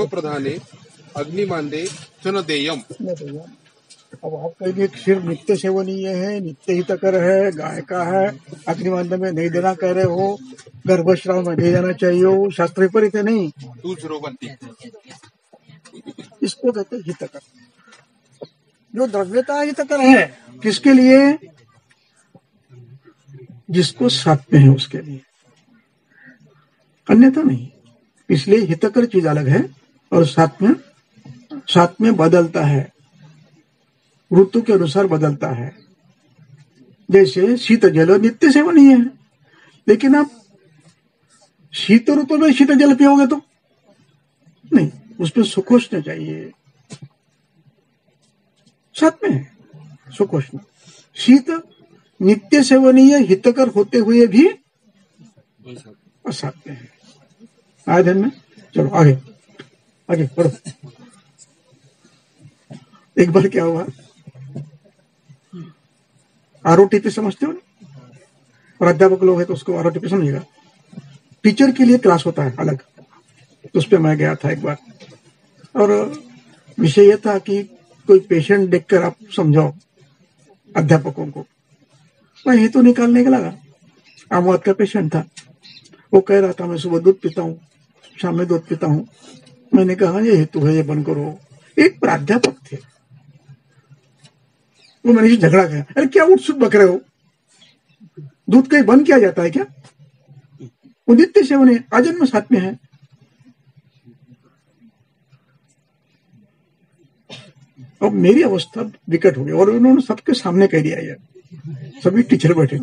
प्रधाने अग्निमांदे चनदेयम। अब आपके लिए क्षीर नित्य सेवनीय है, नित्य हितकर है, गाय का है, अग्निमांद में नहीं देना कह रहे हो, गर्भस्राव में नहीं देना चाहिए हो, शास्त्र विपरीत है नहीं। 201 इसको कहते हैं हितकर। जो द्रव्यता हितकर है किसके लिए? जिसको साथ में है उसके लिए, अन्यथा नहीं। इसलिए हितकर चीज अलग है और साथ में बदलता है, ऋतु के अनुसार बदलता है। जैसे शीत जल नित्य सेवनीय है, लेकिन आप शीत ऋतु में शीत जल पियोगे तो नहीं, उसमें सुखोष्ण चाहिए। साथ में है सुखोष्ण। शीत नित्य सेवनीय हितकर होते हुए भी असाध्य है। आए ध्यान में? चलो आगे बढ़ो। एक बार क्या हुआ, आरओटीपी समझते हो ना, और अध्यापक लोग है तो उसको आरओटीपी समझेगा। टीचर के लिए क्लास होता है अलग, तो उस पर मैं गया था एक बार, और विषय यह था कि कोई पेशेंट देखकर आप समझाओ अध्यापकों को। मैं हेतु निकालने का लगा, आमवाद का पेशेंट था। वो कह रहा था मैं सुबह दूध पीता हूँ, शाम में दूध पीता हूँ। मैंने कहा ये हेतु है, ये बंद करो। एक प्राध्यापक थे, वो मैंने झगड़ा किया, अरे क्या उठ सुट बक रहे हो, दूध कहीं बंद किया जाता है क्या? वो नित्य सेवन है, आजन्म साथ में है। अब मेरी अवस्था विकट हो गई और उन्होंने सबके सामने कह दिया, यार सभी टीचर बैठे।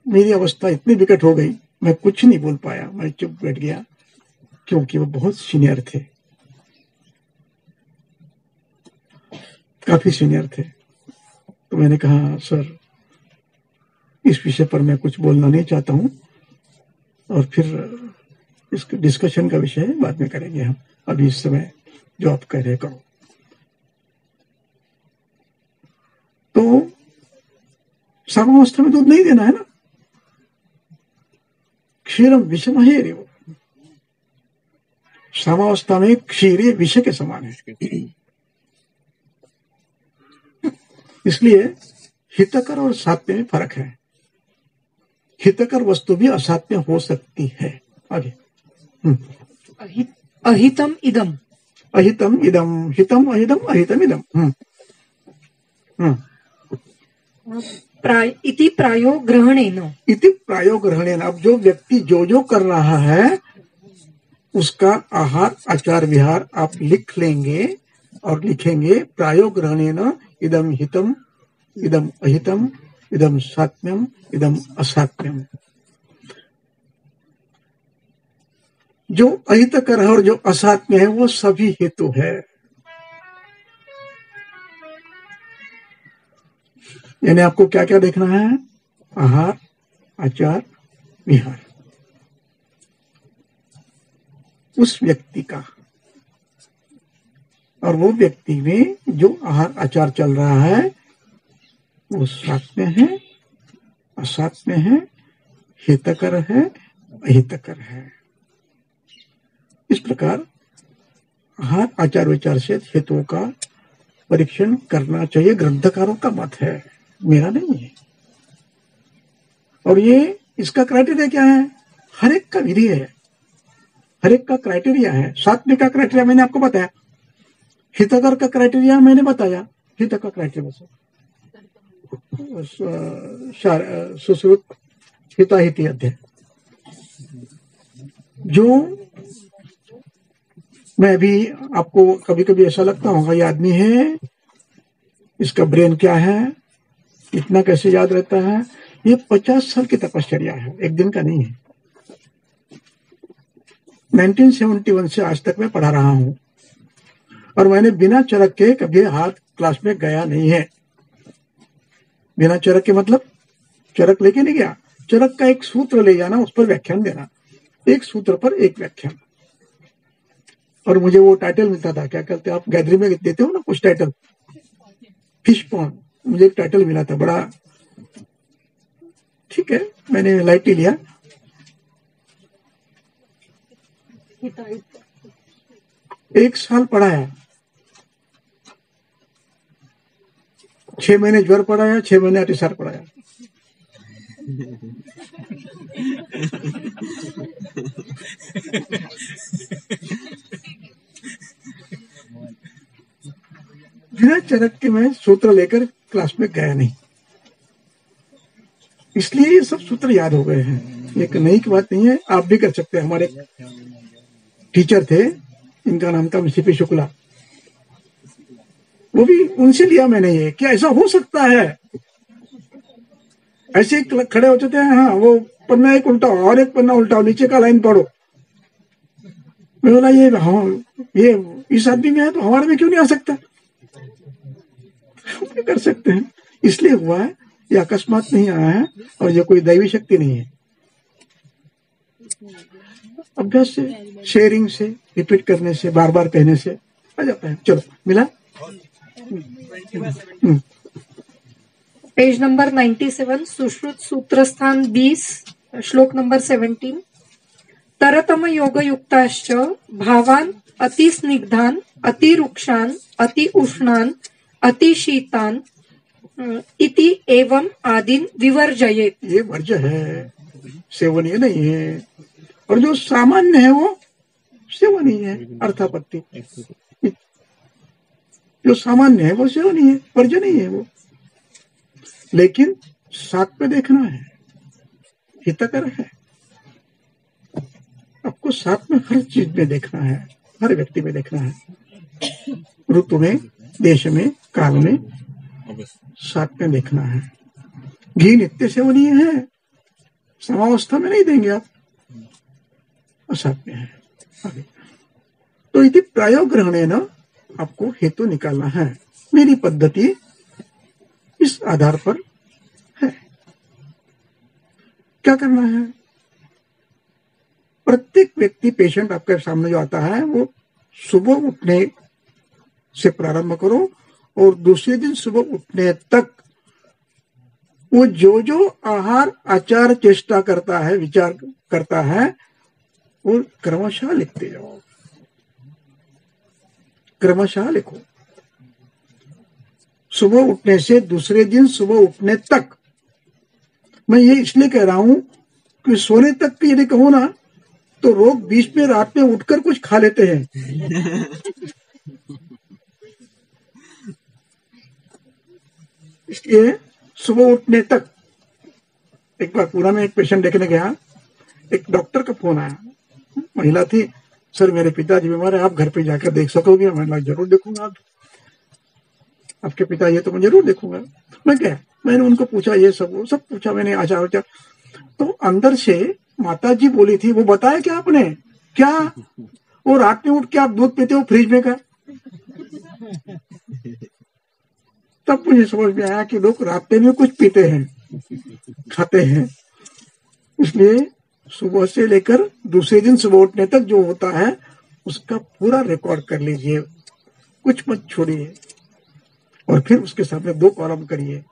मेरी अवस्था इतनी विकट हो गई, मैं कुछ नहीं बोल पाया, मैं चुप बैठ गया, क्योंकि वो बहुत सीनियर थे, काफी सीनियर थे। तो मैंने कहा सर इस विषय पर मैं कुछ बोलना नहीं चाहता हूं, और फिर इस डिस्कशन का विषय बाद में करेंगे हम, अभी इस समय जो आप कह रहे करो। तो सामावस्था में दूध नहीं देना है ना, क्षीरम विषम है रे, वो सामावस्था में क्षीर विष के समान है। इसलिए हितकर और सात्य में फर्क है। हितकर वस्तु भी असात्य हो सकती है। आगे अहितम इदम, अहितम इदम, हितम अहितम अहितम इदम। इति प्रायो ग्रहणेन, इति प्रायो ग्रहणेन। अब जो व्यक्ति जो कर रहा है उसका आहार आचार विहार आप लिख लेंगे और लिखेंगे प्रायो ग्रहणेन इदम हितम इदम अहितम इदम सात्म्यम इदम असात्म्यम। जो अहितकर है और जो असात्म्य है वो सभी हेतु है। यानी आपको क्या क्या देखना है? आहार आचार विहार उस व्यक्ति का, और वो व्यक्ति में जो आहार आचार चल रहा है वो सात्म्य है असात्म्य है, हितकर है अहितकर है। इस प्रकार आहार आचार विचार से हेतुओं का परीक्षण करना चाहिए। ग्रंथकारों का मत है, मेरा नहीं है। और ये इसका क्राइटेरिया क्या है? हर एक का विधि है, हर एक का क्राइटेरिया है। सात्म्य का क्राइटेरिया मैंने आपको बताया, हितकर का क्राइटेरिया मैंने बताया। हित का क्राइटेरिया सुश्रुत हिताहिति अध्याय। जो मैं भी आपको कभी कभी ऐसा लगता होगा ये आदमी है, इसका ब्रेन क्या है, इतना कैसे याद रहता है, ये 50 साल की तपश्चर्या है, एक दिन का नहीं है। 1971 से आज तक मैं पढ़ा रहा हूं और मैंने बिना चरक के कभी हाथ क्लास में गया नहीं है। बिना चरक के मतलब चरक लेके नहीं गया, चरक का एक सूत्र ले जाना, उस पर व्याख्यान देना, एक सूत्र पर एक व्याख्यान। और मुझे वो टाइटल मिलता था, क्या कहते आप गैदरिंग में देते हो ना कुछ टाइटल, फिश पॉन्ड, मुझे एक टाइटल मिला था बड़ा, ठीक है, मैंने लाइटली लिया। एक साल पढ़ाया, 6 महीने ज्वर पढ़ाया, 6 महीने अतिसार पढ़ाया। बिना चरक के मैं सूत्र लेकर क्लास में गया नहीं, इसलिए ये सब सूत्र याद हो गए हैं। एक नई की बात नहीं है, आप भी कर सकते हैं। हमारे टीचर थे, इनका नाम था सीपी शुक्ला, वो भी उनसे लिया मैंने ये, क्या ऐसा हो सकता है? ऐसे ही खड़े हो जाते हैं, हाँ वो पन्ना एक उल्टा और एक पन्ना उल्टा, नीचे का लाइन पढ़ो। मैं बोला ये हाँ, ये इस आदमी में है तो हमारे में क्यों नहीं आ सकता? हम कर सकते हैं, इसलिए हुआ है, ये अकस्मात नहीं आया है और ये कोई दैवी शक्ति नहीं है। अभ्यास से, शेयरिंग से, रिपीट करने से, बार बार कहने से आ जाता है। चलो मिला। पेज नंबर 97, सुश्रुत सूत्रस्थान 20, श्लोक नंबर 17। तरतम योग युक्ताश्च भावान अति स्निग्धान अति रुक्षान अति उष्णान अति शीतान इति एवं आदिन विवर्जयेत। ये वर्ज्य है, सेवनीय नहीं है, और जो सामान्य है वो सेवनीय है। अर्थापत्ति, जो सामान्य है वो सेवनीय है, वर्ज्य नहीं है वो। लेकिन साथ में देखना है, हितकर है। आपको साथ में हर चीज में देखना है, हर व्यक्ति में देखना है, ऋतु में, देश में, काल में, साथ में देखना है। घी नित्य सेवनीय है, समावस्था में नहीं देंगे आप, और साथ में है आगे। तो यदि प्रायोग ग्रहणे न आपको हेतु निकालना है। मेरी पद्धति इस आधार पर है। क्या करना है? प्रत्येक व्यक्ति, पेशेंट आपके सामने जो आता है, वो सुबह उठने से प्रारंभ करो और दूसरे दिन सुबह उठने तक वो जो जो आहार आचार चेष्टा करता है, विचार करता है, वो क्रमशः लिखते जाओ, क्रमशः लिखो। सुबह उठने से दूसरे दिन सुबह उठने तक। मैं ये इसलिए कह रहा हूं कि सोने तक की यदि कहो ना तो लोग बीच में रात में उठकर कुछ खा लेते हैं। इसलिए सुबह उठने तक। एक बार पूरा में एक पेशेंट देखने गया, एक डॉक्टर का फोन आया, महिला थी, सर मेरे पिताजी बीमार है, आप घर पे जाकर देख सकोगे? मैंने जरूर देखूंगा, आपके पिताजी तो मैं जरूर देखूंगा। मैं क्या, मैंने उनको पूछा, ये सब पूछा मैंने, आचार विचार। तो अंदर से माता जी बोली थी, वो बताया क्या आपने? क्या वो रात में उठ के आप दूध पीते हो फ्रिज में का? तब मुझे समझ में आया कि लोग रात में कुछ पीते हैं, खाते हैं। इसलिए सुबह से लेकर दूसरे दिन सुबह उठने तक जो होता है उसका पूरा रिकॉर्ड कर लीजिए, कुछ मत छोड़िए, और फिर उसके सामने 2 कॉलम करिए,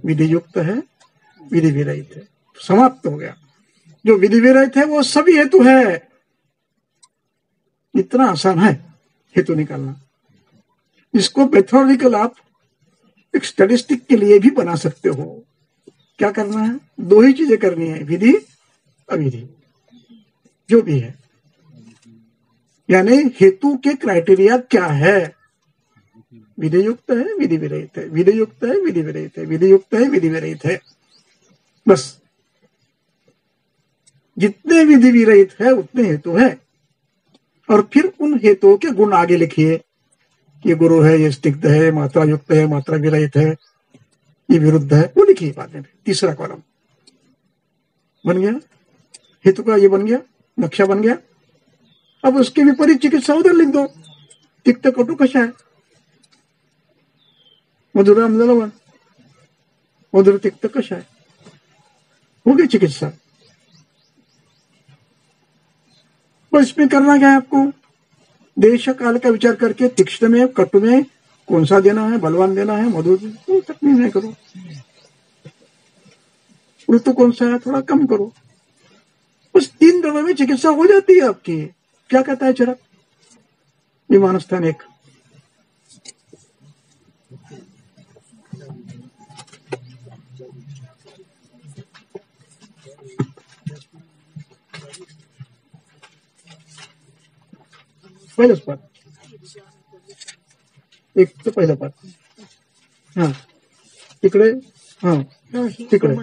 विधि युक्त है, विधि विरहित है। समाप्त हो गया। जो विधि विरहित है वो सभी हेतु है। इतना आसान है हेतु निकालना। इसको मेथोडिकल आप एक स्टैटिस्टिक के लिए भी बना सकते हो। क्या करना है? 2 ही चीजें करनी है, विधि अविधि, जो भी है। यानी हेतु के क्राइटेरिया क्या है? विधि युक्त है, विधि विरहित है, विधि युक्त है, विधि विरहित है, विधि युक्त है, विधि विरहित है। बस जितने विधि विरहित है उतने हेतु है। और फिर उन हेतुओं के गुण आगे लिखिए। ये गुरु है, ये स्निग्ध है, मात्रा युक्त है, मात्रा विरहित है, ये विरुद्ध है, वो लिखिए बाद में। तीसरा कॉलम बन गया, हेतु का ये बन गया, नक्शा बन गया। अब उसके विपरीत चिकित्सा उधर लिख दो, तिक्त कटु कषाय, मधुर अम्ल लवण, मधुर तिक्त कषाय, हो गई चिकित्सा। बस इसमें करना क्या है आपको, देश काल का विचार करके तीक्ष्ण में कटु में कौन सा देना है, बलवान देना है, मधुर तक नहीं करो, ऋतु कौन सा है थोड़ा कम करो। उस 3 दवा में चिकित्सा हो जाती है आपकी। क्या कहता है चरक, विमान स्थान 1। पहिलंच पाठ, एक तो पहिलं पाठ, हा तिकडे, हा तिकडे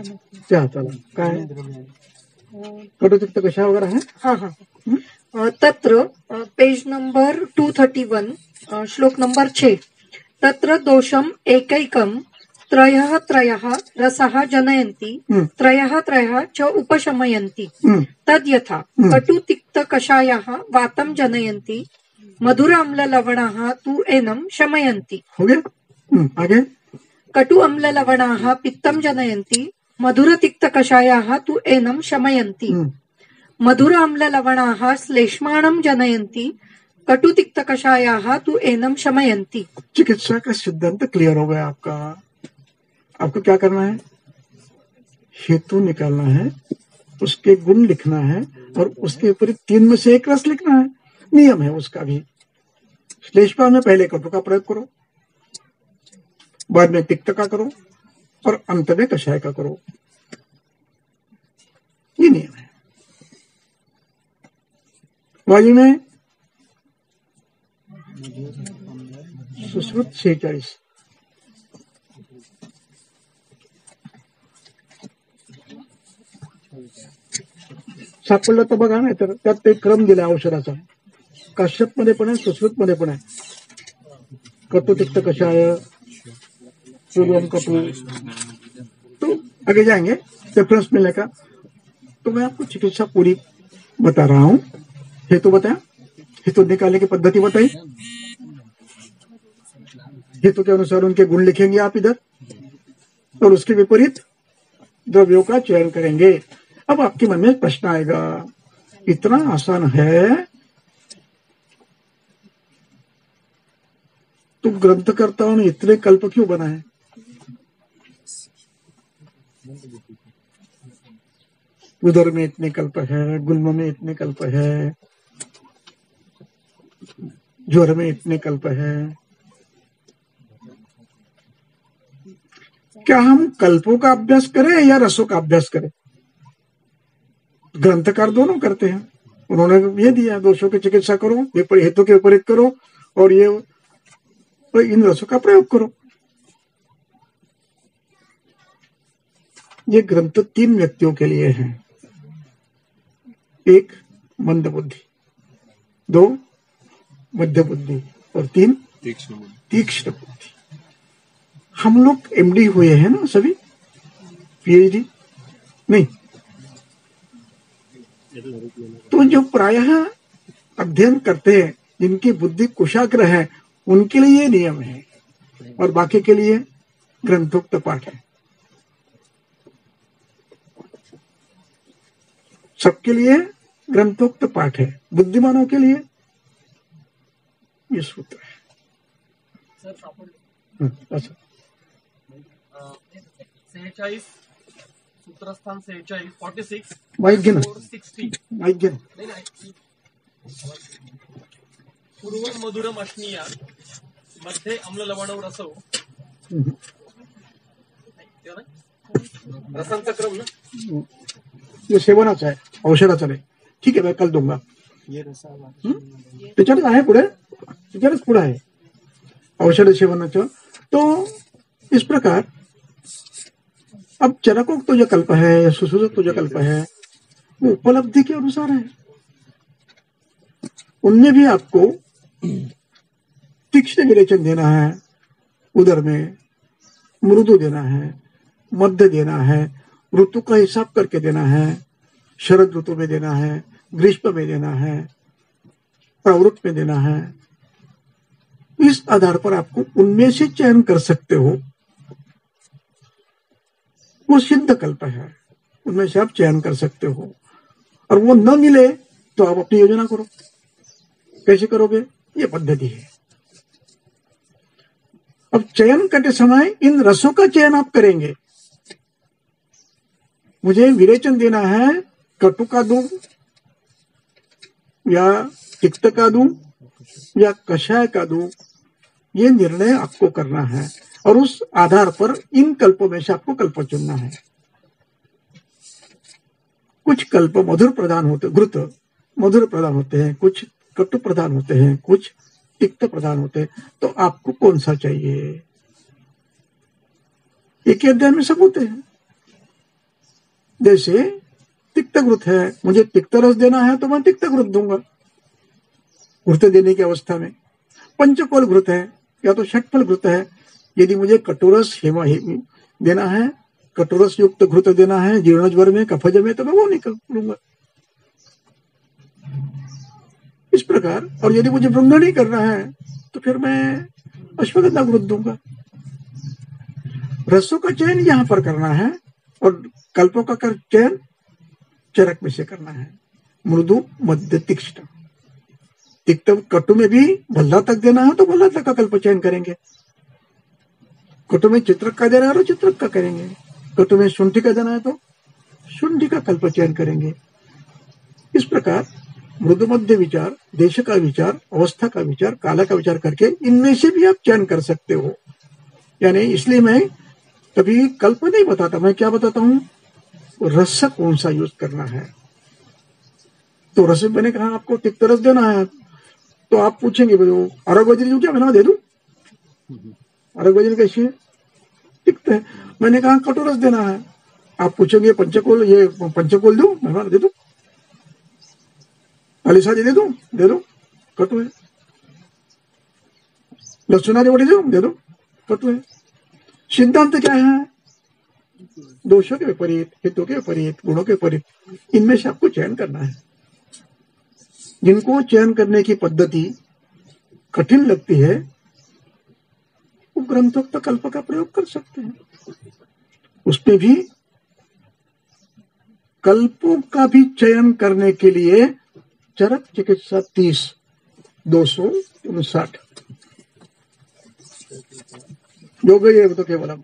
त्या हाताला काय कटुतिक्त कशा वगैरे आहे। हाँ हाँ तत्र पेज नंबर 231 श्लोक नंबर 6 तत्र दोषम एकैकम त्रयः त्रयः रसः जनयन्ति त्रयः त्रयः च उपशमयन्ति तद्यथा कटु तिक्त कषायः वातं जनयन्ति मधुर अम्ल लवणाः तु एनं शमयन्ति। हो गया, आगे कटु अम्ल लवणाः पित्तं जनयन्ति मधुर तिक्त कषायाः तु एनं शमयन्ति। मधुर अम्ल लवणाः श्लेष्माणं जनयन्ति कटु तिक्त कषायाः तु एनं शमयन्ति। चिकित्सा का सिद्धांत क्लियर हो गया आपका। आपको क्या करना है, हेतु निकालना है, उसके गुण लिखना है और उसके विपरीत 3 में से एक रस लिखना है। नियम है उसका भी, श्लेष्मा में पहले कटु का प्रयोग करो, बाद में तिक्त का करो और अंत में कषाय का करो, ये नियम है। वायु में सुश्रुत 46 सापडलं तर बघा, नाही तर त्यात ते क्रम दिला औषधाचा, काश्यप मध्ये पण आहे, सुश्रुत मध्ये पण आहे। कटु तिक्त कषाय, पूर्वम कटु, तो आगे जाएंगे रेफरेंस मिलेगा। तो मैं आपको चिकित्सा पूरी बता रहा हूं। हेतु बताया, हेतु निकालने की पद्धति बताई, हेतु के अनुसार उनके गुण लिखेंगे आप इधर और उसके विपरीत द्रव्यों का चयन करेंगे। अब आपके मन में प्रश्न आएगा, इतना आसान है तो ग्रंथकर्ताओं ने इतने कल्प क्यों बनाए? उदर में इतने कल्प है, गुल्म में इतने कल्प है, ज्वर में इतने कल्प है। क्या हम कल्पों का अभ्यास करें या रसों का अभ्यास करें? ग्रंथकार दोनों करते हैं। उन्होंने ये दिया, दोषों की चिकित्सा करो, हेतु के विपरीत करो और ये इन रसों का प्रयोग करो। ये ग्रंथ 3 व्यक्तियों के लिए है, 1 मंद बुद्धि, 2 मध्य बुद्धि और 3 तीक्ष्ण बुद्धि। हम लोग एमडी हुए हैं ना सभी, पीएचडी नहीं, तो जो प्रायः अध्ययन करते हैं, जिनकी बुद्धि कुशाग्र है, उनके लिए ये नियम है और बाकी के लिए ग्रंथोक्त पाठ है। सबके लिए ग्रंथोक्त पाठ है, बुद्धिमानों के लिए ये सूत्र है। अच्छा 46 सूत्रस्थान 46 46 माइक घे ना, 460 माइक घे ना। पूर्वम मधुरम अश्नीया मध्ये अम्ल लवणव रसो रसांचा क्रम ना, ये सेवनाचा आहे, औषधाचा नाही। ठीक है, मैं कल दूंगा। त्याच्यातच आहे पुढे, त्याच्यातच पुढे आहे औषध सेवनाचं। तो इस प्रकार अब चरकोक्त जो कल्प है या सुश्रुत जो कल्प है वो उपलब्धि के अनुसार है। उनमें भी आपको तीक्ष्ण विरेचन देना है उदर में, मृदु देना है, मध्य देना है, ऋतु का हिसाब करके देना है, शरद ऋतु में देना है, ग्रीष्म में देना है, प्रवृत्त में देना है। इस आधार पर आपको उनमें से चयन कर सकते हो। वो सिद्ध कल्प है, उनमें से आप चयन कर सकते हो। और वो न मिले तो आप अपनी योजना करो। कैसे करोगे? ये पद्धति है। अब चयन करते समय इन रसों का चयन आप करेंगे। मुझे विरेचन देना है, कटु का दूं या तिक्त का दूं या कषाय का दूं, ये निर्णय आपको करना है। और उस आधार पर इन कल्पों में से आपको कल्प चुनना है। कुछ कल्प मधुर प्रधान होते, घृत मधुर प्रधान होते हैं, कुछ कटु प्रधान होते हैं, कुछ तिक्त प्रधान होते हैं। तो आपको कौन सा चाहिए? एक ही अध्याय में सब होते हैं। जैसे तिक्त घृत है, मुझे तिक्त रस देना है तो मैं तिक्त घृत दूंगा घृत देने की अवस्था में। पंचकोल घृत है या तो षटफल घृत है, यदि मुझे कटुरस हेमा देना है, कटुरस युक्त घृत देना है जीर्ण ज्वर में, कफज में, तो मैं वो निकल लूंगा इस प्रकार। और यदि मुझे भृंगणी करना है तो फिर मैं अश्वगंधा घृत दूंगा। रसों का चयन यहां पर करना है और कल्पों का चयन चरक में से करना है। मृदु, मध्य, तीक्ष्ण। तिक्त कटु में भी भल्ला तक देना है तो भल्ला तक का कल्प चयन करेंगे। कटु में चित्रक का देना है तो चित्रक का करेंगे। कटु में शुंठी का देना है तो शुंठी का कल्प चयन करेंगे। इस प्रकार मृदु मध्य विचार, देश का विचार, अवस्था का विचार, काल का विचार करके इनमें से भी आप चयन कर सकते हो। यानी इसलिए मैं कभी कल्प नहीं बताता, मैं क्या बताता हूं? रस कौन सा यूज करना है। तो रस मैंने कहा आपको तिक्त रस देना है तो आप पूछेंगे भाई अरग बजरी दूं क्या? मैं दे दूं। अरग बजरी कैसी है? तिक्त है। मैंने कहा कटुरस देना है, आप पूछेंगे पंचकोल, ये पंचकोल दूं? मैं दे दूं। अलिसा दे दूं? दे दो, कटु है। लहसुनारी वड़ी दूं? दे दो, कटु है। सिद्धांत क्या है? दोषों के विपरीत, हितों के विपरीत, गुणों के विपरीत, इनमें से आपको चयन करना है। जिनको चयन करने की पद्धति कठिन लगती है वो ग्रंथोक्त कल्प का प्रयोग कर सकते हैं। उसमें भी कल्पों का भी चयन करने के लिए चरक चिकित्सा 30 259 योग ये तो केवलम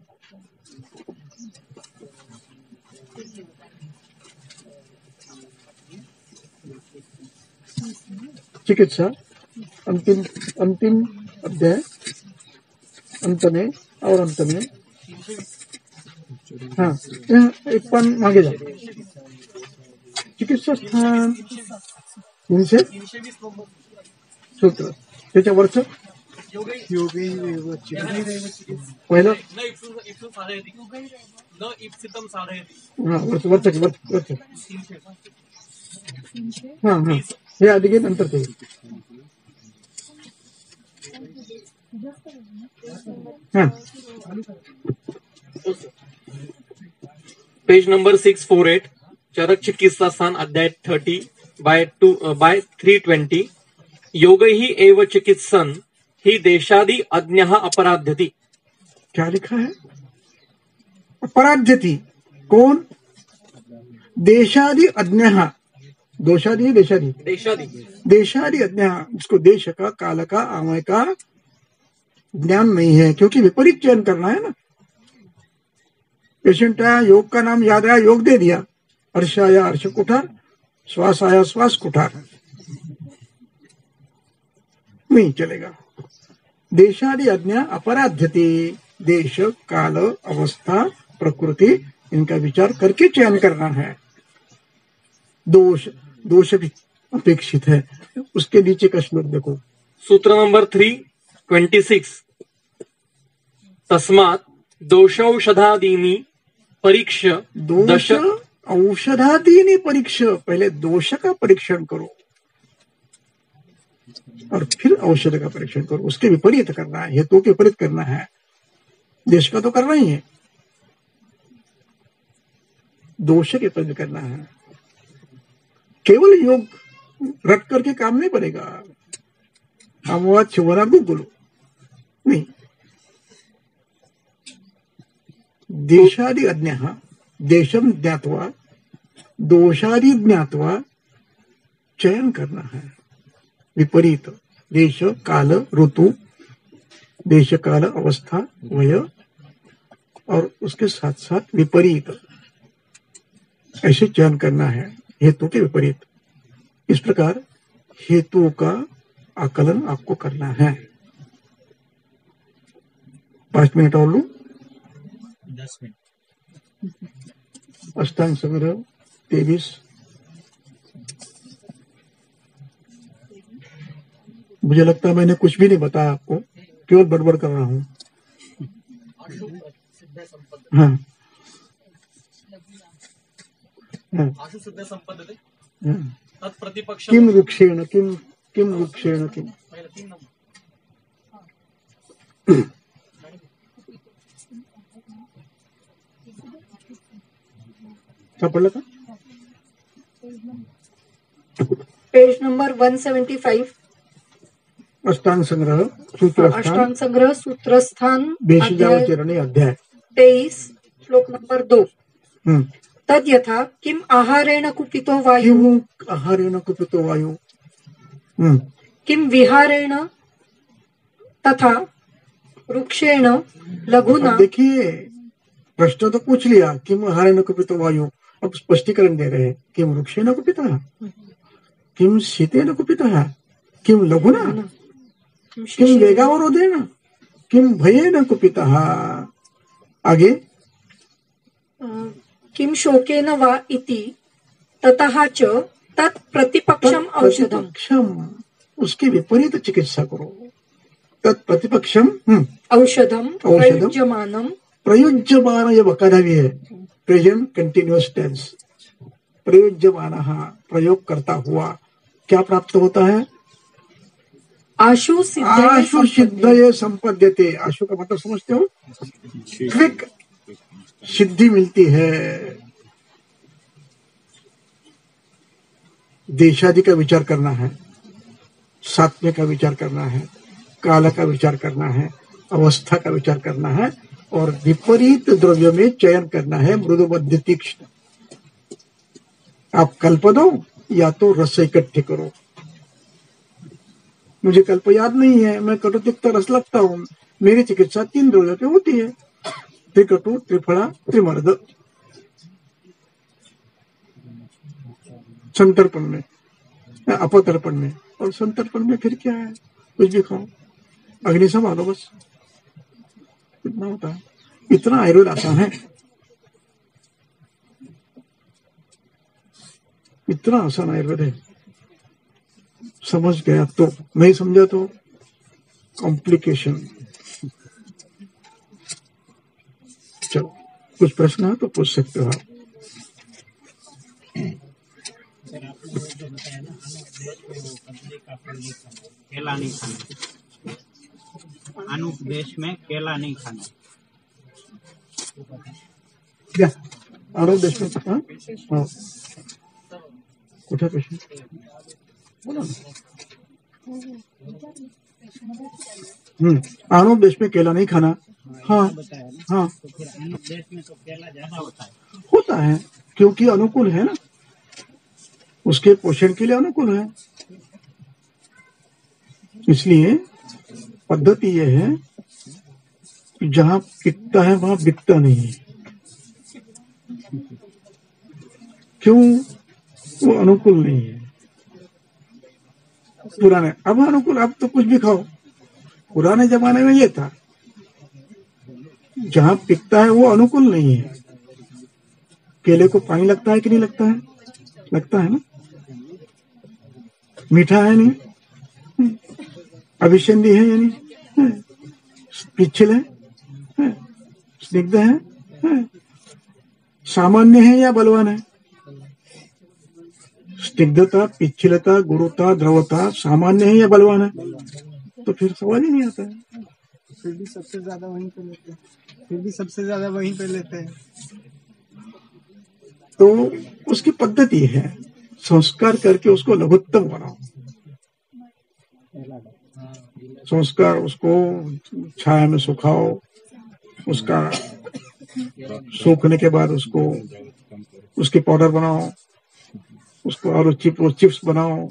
चिकित्सा अंतिम अध्याय अंत में और अंत में। हाँ, एक पान मांगे जाओ। चिकित्सा स्थान 320 सूत्र त्याच्या वरचं पहिलं हाँ वरचं हाँ हाँ हे आधी घे नंतर ते हाँ पेज नंबर 648 चरक चिकित्सा स्थान अध्याय 30 बाय 320 योग ही एव चिकित्सन ही देशादि अज्ञः अपराध्यति। क्या लिखा है? अपराध्यति। कौन? देशादि अज्ञः। दोषादि देशादि देशादि अज्ञः, जिसको देश का, काल का, आमय का ज्ञान नहीं है, क्योंकि विपरीत चयन करना है ना। पेशेंट आया, योग का नाम याद आया, योग दे दिया। अर्श आया, अर्श कुठार, श्वास आया, श्वास कुठार, नहीं चलेगा। देशादि अज्ञा अपराध्यति। देश, काल, अवस्था, प्रकृति, इनका विचार करके चयन करना है। दोष भी अपेक्षित है। उसके नीचे का श्लोक देखो, सूत्र नंबर 326 तस्मात् दोषौषधादीनि परीक्ष दोष औषधादीनि परीक्ष। पहले दोष का परीक्षण करो और फिर औषध का परीक्षण करो। उसके विपरीत करना है, हेतु के विपरीत करना है। देश का तो करना ही है, दोष के पंज करना है। केवल योग रट करके काम नहीं बनेगा, अमवाद शिवरा गुगुलो नहीं। देशादि अज्ञः देशम ज्ञात्वा दोषादि ज्ञात्वा चयन करना है। विपरीत देश काल ऋतु, देश काल अवस्था वय और उसके साथ साथ विपरीत ऐसे चयन करना है, हेतु के विपरीत। इस प्रकार हेतु का आकलन आपको करना है। 5 मिनट और लूं? 10 मिनट। अष्टांग संग्रह 23। मुझे लगता है मैंने कुछ भी नहीं बताया आपको, केवल बड़बड़ कर रहा हूं। हाँ आशु सिद्ध संपद्यते हाँ। तत्प्रतिपक्ष किम वृक्षेण किम वृक्षेण किम। क्या पढ़ था? Page number 175। अष्टांग संग्रह सूत्रस्थान अष्टांग संग्रह सूत्रस्थान भेषजाव चरणे अध्याय 23 श्लोक नंबर 2। हम्म। तद यथा किम आहारेण कुपितो वायु किम आहारेण कुपितो वायु। किम विहारेण तथा वृक्षेण लघुना। अब देखिए, प्रश्न तो पूछ लिया, किम आहारेण कुपितो वायु। अब स्पष्टीकरण दे रहे हैं, किम वृक्षेण कुपितः, किम शीतेन कुपितः, किम लघुना, किम वेगावरोधेन, किम भयेन कुपितः। आगे किम शोकेन वा इति ततः च तत् प्रतिपक्षम औषधम। उसके विपरीत चिकित्सा करो। तत् प्रतिपक्षम औषधम प्रयुज्यमानम। प्रयुज्यमान ये बकाधावी है, प्रेजेंट कंटिन्यूअस टेंस। प्रयुज्यमान प्रयोग करता हुआ क्या प्राप्त होता है? आशु सिद्धये संपद्यते। आशु का मतलब समझते हो? क्विक सिद्धि मिलती है। देशादि का विचार करना है, सात्म्य का विचार करना है, काल का विचार करना है, अवस्था का विचार करना है और विपरीत द्रव्य में चयन करना है। मृदुबद्ध तीक्ष्ण। आप कल्प दो या तो रस इकट्ठे करो। मुझे कल्प याद नहीं है, मैं कटुतिक्त रस लगता हूं। मेरी चिकित्सा 3 द्रव्यों पे होती है, त्रिकटु, त्रिफला, त्रिमर्द। संतर्पण में, अपतर्पण में, और संतर्पण में फिर क्या है? कुछ भी खाओ, अग्नि संभालो, बस इतना होता है। इतना आयुर्वेद आसान है, इतना आसान आयुर्वेद है। समझ गया तो, नहीं समझा तो कॉम्प्लिकेशन। चलो, कुछ प्रश्न है तो पूछ सकते हो आप। केला नहीं खाना, अनुपदेश में केला नहीं खाना। क्या आरोप देश में? हाँ, कुछ प्रश्न बोलो ना। आरोप देश में केला नहीं खाना। हाँ हाँ, तो फिर अनुपदेश में तो केला ज्यादा होता है क्योंकि अनुकूल है ना, उसके पोषण के लिए अनुकूल है। इसलिए पद्धति यह है कि जहां पिकता है वहां बिकता नहीं है। क्यों? वो अनुकूल नहीं है। पुराने, अब अनुकूल, अब तो कुछ भी खाओ। पुराने जमाने में ये था, जहां पिकता है वो अनुकूल नहीं है। केले को पानी लगता है कि नहीं लगता है? लगता है ना। मीठा है नहीं, अभिसंधि है या नहीं, पिछल है, स्निग्ध है, सामान्य है या बलवान है? स्निग्धता, पिछलता, गुरुता, द्रवता सामान्य है या बलवान है? तो फिर सवाल ही नहीं आता है। फिर भी सबसे ज्यादा वहीं पे लेते हैं। तो उसकी पद्धति है, संस्कार करके उसको लघुत्तम बनाओ। संस्कार, उसको छाया में सुखाओ, उसका सूखने के बाद उसको उसकी पाउडर बनाओ, उसको और चिप्स बनाओ,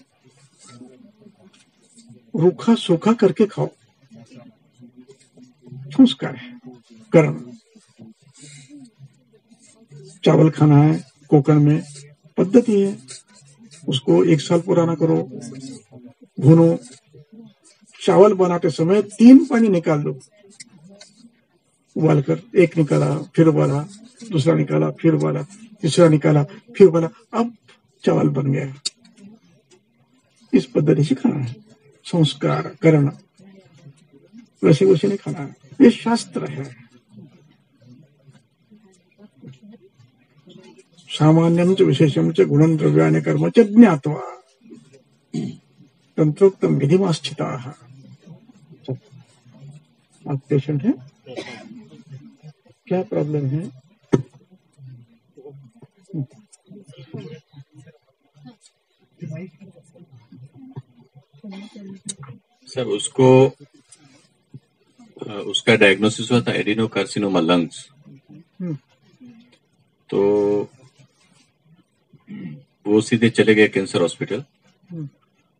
रूखा सूखा करके खाओ। संस्कार है, कर्म। चावल खाना है कोकण में, पद्धति है, उसको 1 साल पुराना करो, भूनो। चावल बनाते समय 3 पानी निकाल लो, उबालकर, एक निकाला फिर उबाला, दूसरा निकाला फिर उबाला, तीसरा निकाला फिर उबाला, अब चावल बन गया। इस पद्धति से खाना है, संस्कार करना, वैसे वैसे नहीं खाना है। ये शास्त्र है। सामान्यम च विशेषम च गुणं द्रव्याणि कर्म च ज्ञात्वा तंत्रोक्तम विधिमास्थिताः। आप पेशेंट हैं? क्या प्रॉब्लम है? सर, उसका डायग्नोसिस हुआ था एडिनोकार्सिनोमा लंग्स। तो वो सीधे चले गए कैंसर हॉस्पिटल,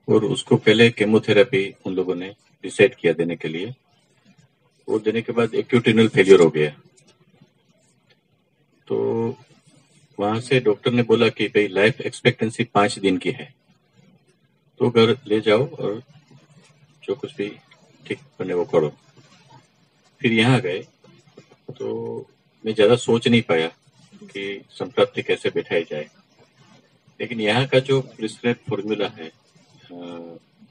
और उसको पहले केमोथेरेपी उन लोगों ने डिसाइड किया देने के लिए। वो देने के बाद एक्यूट रीनल फेलियर हो गया। तो वहां से डॉक्टर ने बोला कि भाई लाइफ एक्सपेक्टेंसी 5 दिन की है, तो घर ले जाओ और जो कुछ भी ठीक बने वो करो। फिर यहाँ गए तो मैं ज्यादा सोच नहीं पाया कि संप्राप्ति कैसे बैठाई जाए, लेकिन यहाँ का जो प्रिस्क्राइब फॉर्मूला है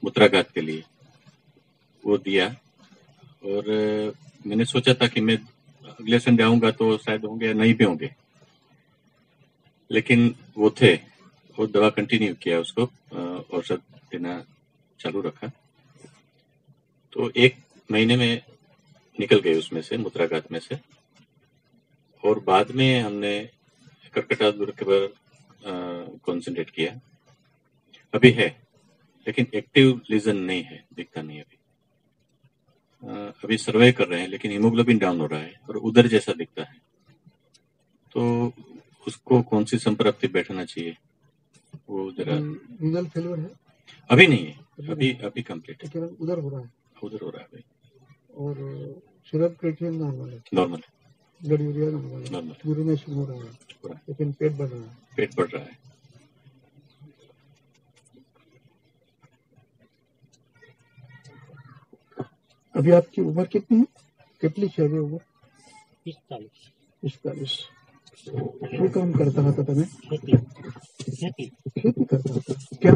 मूत्राघात के लिए वो दिया। और मैंने सोचा था कि मैं अगले संडे आऊंगा तो शायद होंगे या नहीं भी होंगे, लेकिन वो थे। वो दवा कंटिन्यू किया, उसको औषध देना चालू रखा। तो 1 महीने में निकल गए उसमें से, मूत्राघात में से। और बाद में हमने कर्कटादुर के पर कॉन्सेंट्रेट किया। अभी है, लेकिन एक्टिव लीजन नहीं है, दिखता नहीं अभी। अभी सर्वे कर रहे हैं, लेकिन हीमोग्लोबिन डाउन हो रहा है और उधर जैसा दिखता है। तो उसको कौन सी संप्राप्ति बैठना चाहिए, वो जरा। रीनल फेलियर है? अभी नहीं है, अभी कंप्लीट है। उधर हो रहा है? उधर हो रहा है अभी। और सीरम क्रिएटिनिन नॉर्मल है? नॉर्मल है। ब्लड यूरिया नॉर्मल है? यूरिनेशन हो रहा है, लेकिन पेट बढ़ रहा है? पेट बढ़ रहा है। अभी आपकी उम्र कितनी है? कितनी चाहिए उम्र? 45। શું કામ કરતા હતા તમે? खेती करता था। क्या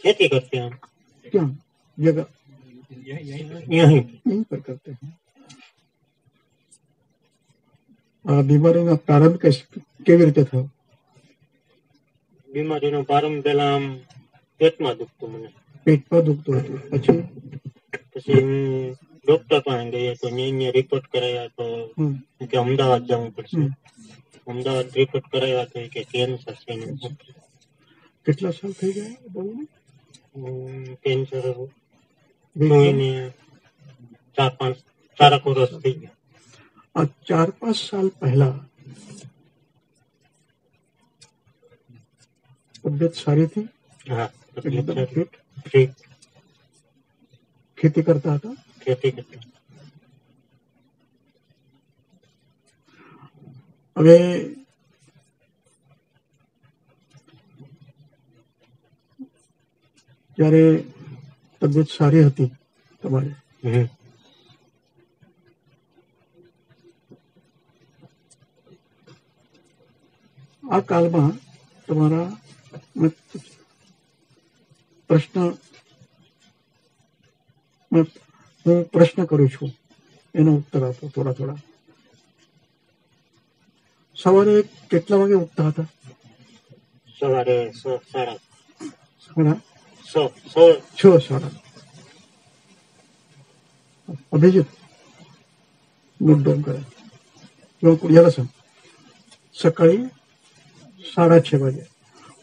खेती करते हैं? क्या जगह? यहीं पर करते हैं। बीमारीનો પ્રારંભ કેવી રીતે થયો? બીમારીનો પ્રારંભ પહેલા આમ પેટમાં દુખતું મને. પેટમાં દુખતું હતું, પછી હું ડોક્ટર પાસે ગયા તો અહીંયા રિપોર્ટ કરાયા તો કે અમદાવાદ જવું પડશે. અમદાવાદ રિપોર્ટ કરાયા તો કે કેન્સર છે. કેટલા સાલ થઈ ગયા બહુને? કેન્સર જોઈને 4-5 વર્ષ થઈ ગયા. 4-5 साल पहला तबियत सारी थी? हाँ, एकदम फिट? ठीक। खेती करता था? खेती करता। હવે જ્યારે તબિયત સારી હતી તમારી, આ કાળમાં તમારા હું પ્રશ્ન કરું છું, એનો ઉત્તર આપો થોડા થોડા. સવારે કેટલા વાગે ઉઠતા હતા? સવારે 6:30. 6:30. अभिजित नोट डाऊन करा किंवा याला सांग सकाळी 6:30 વાગે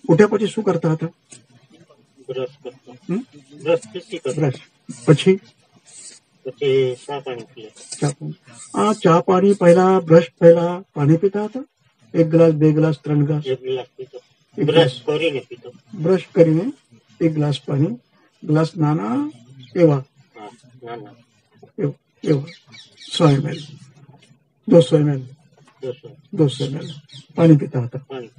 ઉઠ્યા પછી શું કરતા હતા? બ્રશ કરતો. બ્રશ પછી કરતો. બ્રશ પછી પછી ચા પાણી પીએ. ચા પાણી. આ ચા પાણી પહેલા બ્રશ પહેલા પાણી પીતા હતા? 1 ગ્લાસ 2 ગ્લાસ 3 ગ્લાસ? 1 ગ્લાસ પીતો. એક બ્રશ કરીને પીતો. બ્રશ કરીને 1 ગ્લાસ પાણી, ગ્લાસ નાના એવા હા, ના ના એવા 100 ml 200 ml 200 ml પાણી પીતા હતા. પાણી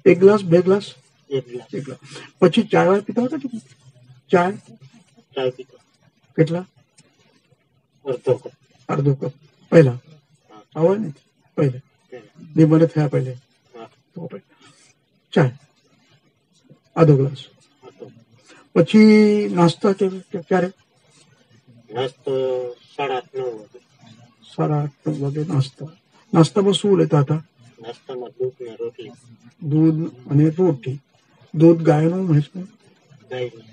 1 ગ્લાસ 2 ગ્લાસ 1 ગ્લાસ. 1 ગ્લાસ. પછી ચા પીતા હતા કે ચા ચા પીતો. કેટલા? અડધો કપ. પહેલા આવે ને પહેલે નિબંધ થયા પહેલે ચા અડધો ગ્લાસ. પછી નાસ્તા ક્યારે? નાસ્તો 8:30 9 વાગે. 8:30 વાગે નાસ્તા. નાસ્તામાં શું લેતા હતા? નાસ્તામાં દૂધ ને રોટલી. દૂધ અને રોટી. દૂધ ગાયનું મહેશનું? ગાયનું.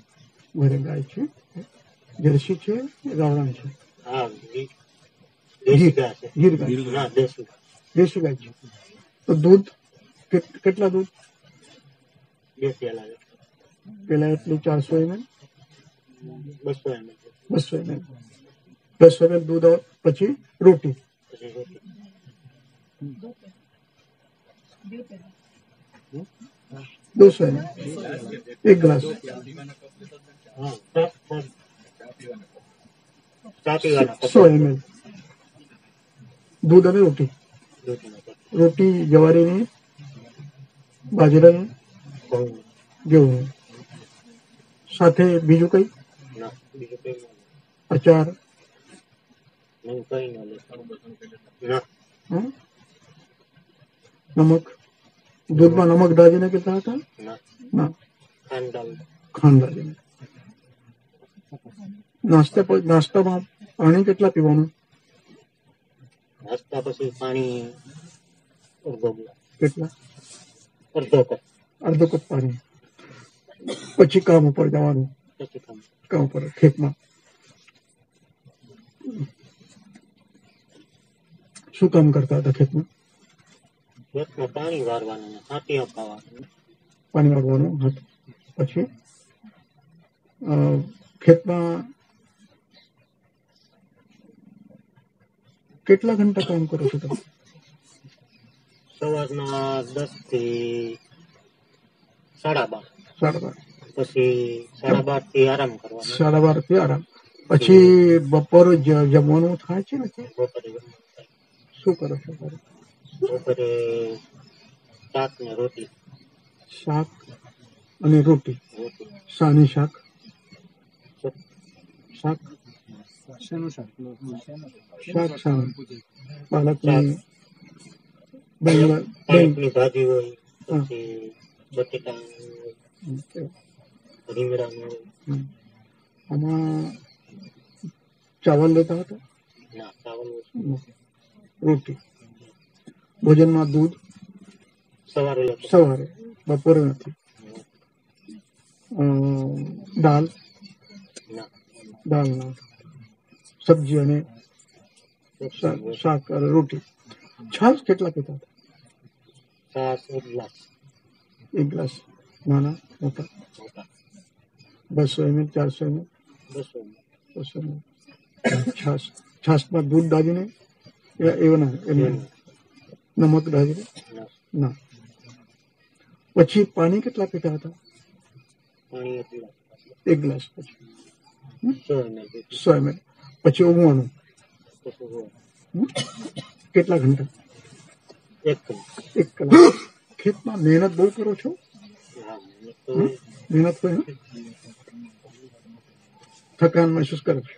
ઘરે ગાય છે? જર્સી છે ગાવડાની છે? હા, દેશી ગાય છે. ગીર ગાય. ના, દેશી. દેશી ગાય છે. તો દૂધ કેટલા દૂધ? 2 પ્યાલા. પેલા એટલું 400 ml 200 ml. 200 ml 200 ml દૂધ આવે. પછી રોટી પછી રોટલી. 200 ml 1 ગ્લાસ. હા, ચા પીવાના. 100 ml દૂધ અને રોટી. રોટી જવારીની, બાજરાની, ઘઉં. સાથે બીજું કઈ? ના, બીજું કઈ નહીં. અચાર? નહીં, કઈ ન લે. ના, હમ? નમક? દૂધમાં નમક દાજીને કેટલા હતા? ના, ના, ખાંડ ડાલ. ખાંડ દાજીને. નાસ્તામાં પાણી કેટલા પીવાનું? નાસ્તા પછી પાણી અડધો ગ્લાસ. કેટલા? અડધો કપ. અડધો કપ પાણી. પછી કામ ઉપર જવાનું. પછી કામ ઉપર ખેતમાં શું કામ કરતા હતા? ખેતમાં પાણી વારવાનું, હાથી અપાવવાનું. પાણી વાળવાનું હતું. પછી ખેતમાં કેટલા ઘંટા કામ કરો છો તમે? સવારના 10 થી 12:30. 12:30. પછી 12:30 થી આરામ કરવાનો. 12:30 થી આરામ. પછી બપોરે જમવાનું થાય છે ને? બપોરે શું કરો છો? બપોરે શાક ને રોટલી. શાક અને રોટી. શાની શાક? શાક શાનું? પાલકની, પાલકની ભાજી હોય, પછી બટેટા, રીંગણા. આમાં ચાવલ લેતા હતા? ના, ચાવલ. રોટી. ભોજનમાં દૂધ સવારે, બપોરે નથી. દાળ ના, સબ્જી અને શાક અને રોટી. છાશ કેટલા પીતા હતા? છાશ 1 ગ્લાસ. 1 ગ્લાસ નાના મોટા? 200 ml 400 ml 200 ml છાશમાં દૂધ દાજીને એવું ના એમ નમક દાજીને ના. પછી પાણી કેટલા પીતા હતા? પાણી 1 ગ્લાસ. પછી 100 ml. પછી ઊંઘવાનું કેટલા ઘંટા? 1 કલાક. ખેતમાં મહેનત બહુ કરો છો? મહેનત હોય ને? થકાન મહેસૂસ કરો છો?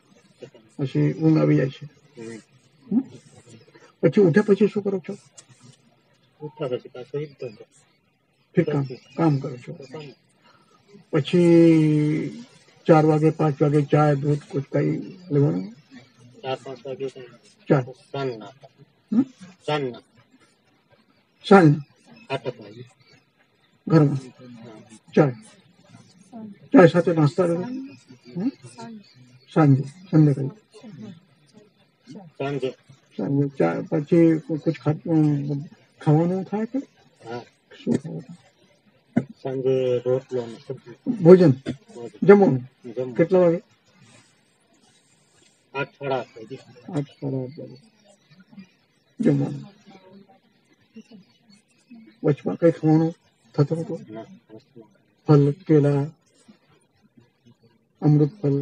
પછી ઊંઘ આવી જાય છે? પછી ઉઠ્યા પછી શું કરો છો? ફિર કામ કરો છો. પછી 4 વાગે 5 વાગે ચાય દૂધ કુછ કઈ લેવાનું? 4-5 વાગે ચા સાંજ 8 વાગે ઘરમાં ચાય સાથે નાસ્તા લેવાનું? સાંજે સંધ્યાકાળી સાંજે સાંજે પછી कुछ ખાવાનું થાય કે હા શું ખાવાનું? સાંજે રોટલો અને સબ્જી ભોજન જમવાનું જમવું કેટલા વાગે? 8 સાડા 8 વાગે 8 સાડા 8 વાગે જમવાનું. વચમાં કઈ ખાવાનું થતું હતું? ના ફલ કેળા અમૃત ફલ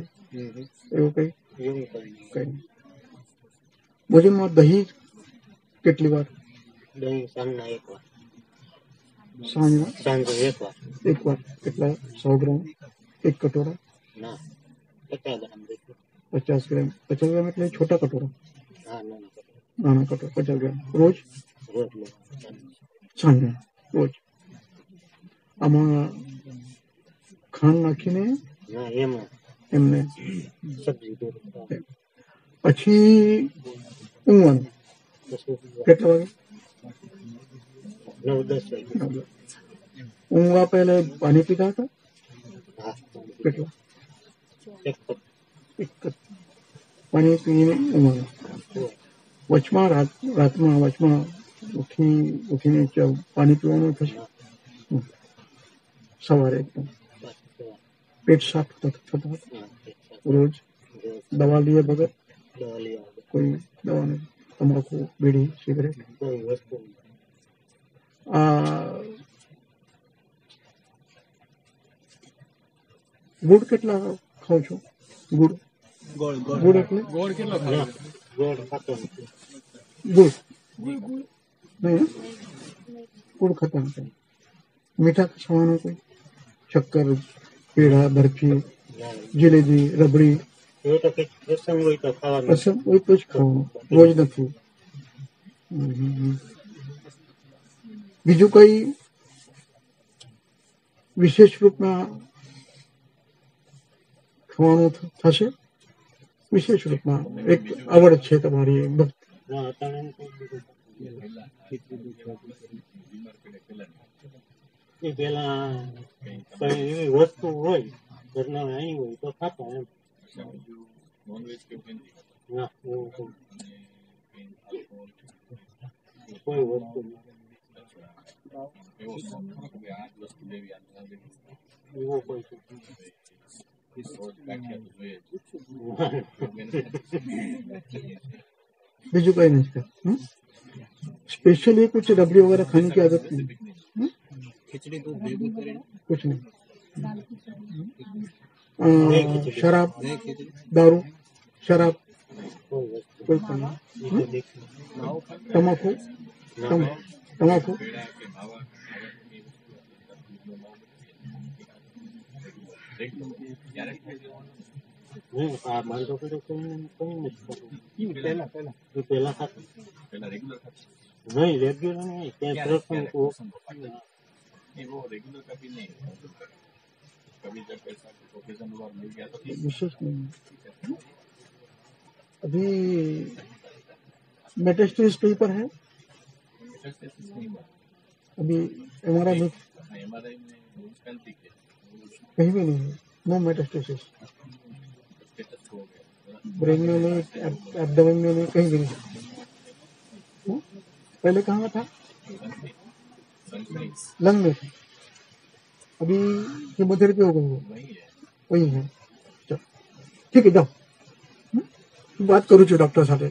એવું કઈ એવું કઈ કઈ નહીં. ભોજનમાં દહીં કેટલી વાર? દહીં સાંજના 1 વાર સાંજના સાંજે 1 વાર 1 વાર કેટલા? 100 ગ્રામ 1 કટોરા ના 50 ગ્રામ જેટલું 50 ગ્રામ 50 ગ્રામ એટલે છોટા કટોરા હા ના નાના કટોરા 50 ગ્રામ રોજ રોટલો સાંજે રોજ. આમાં ખાંડ નાખીને ના એમાં એમને સબ્જી દોરી પછી ઊંઘવાનું પછી કેટલા વાગે? 9-10 વાગે ઊંઘવા પહેલા પાણી પીતા હતા? હા કેટલા? 1 કપ 1 કપ પાણી પીને ઊંઘવાનું. વચમાં રાતમાં વચમાં ઉઠીને પાણી પીવાનું થશે? સવારે એકદમ પેટ સાફ થતું રોજ? દવા લીએ વગર? દવા લેવા કોઈ દવા નહીં? તમાકુ બીડી સિગરેટ? કોઈ વસ્તુ ગુડ કેટલા ખાવ છો? ગુડ ગુડ એટલે ગોળ કેટલો ના ગોળ ખાતો નથી ગુડ નહીં ગુડ ખાતા નથી. મીઠા ખાવાનું કોઈ? શક્કર પેડા બરફી જલેબી રબડી એ તો કંઈક પ્રસંગ હોય તો ખાવાનું પસંદ હોય તો જ ખાવાનું રોજ નથી. બીજું કઈ વિશેષ રૂપમાં ખાવાનું થશે? વિશેષ રૂપમાં એક આવડ છે તમારી ભક્તિ ના અત્યારે એ પેલા કઈ એવી વસ્તુ હોય ઘરના અહીં હોય તો ખાતા એમ ના એવું કોઈ વસ્તુ એવો કોઈ બીજું कहीं नहीं इसका स्पेशली कुछ रबड़ी वगैरह खाने की आदत नहीं खिचड़ी दूध भेगू करे कुछ नहीं शराब दारू शराब કોઈ વસ્તુ कोई पण नहीं तमाकू तमाकू નહીં આ બાંધો કર્યો કોઈ નથી કરવું એ પેલા ખાતું नहीं रेगुलर नहीं क्या प्रसंग को विशेष नहीं. अभी मेटास्टेसिस कहीं पर है? अभी एमआरआई में कहीं भी नहीं है. नो मेटास्टेसिस ब्रेन में नहीं एब्डोमेन में नहीं कहीं भी नहीं. पहले कहाँ था? लंग में था. अभी कीमोथेरेपी हो गई है वही है. चलो ठीक है जाओ बात करूँ છું ડોક્ટર સાથે.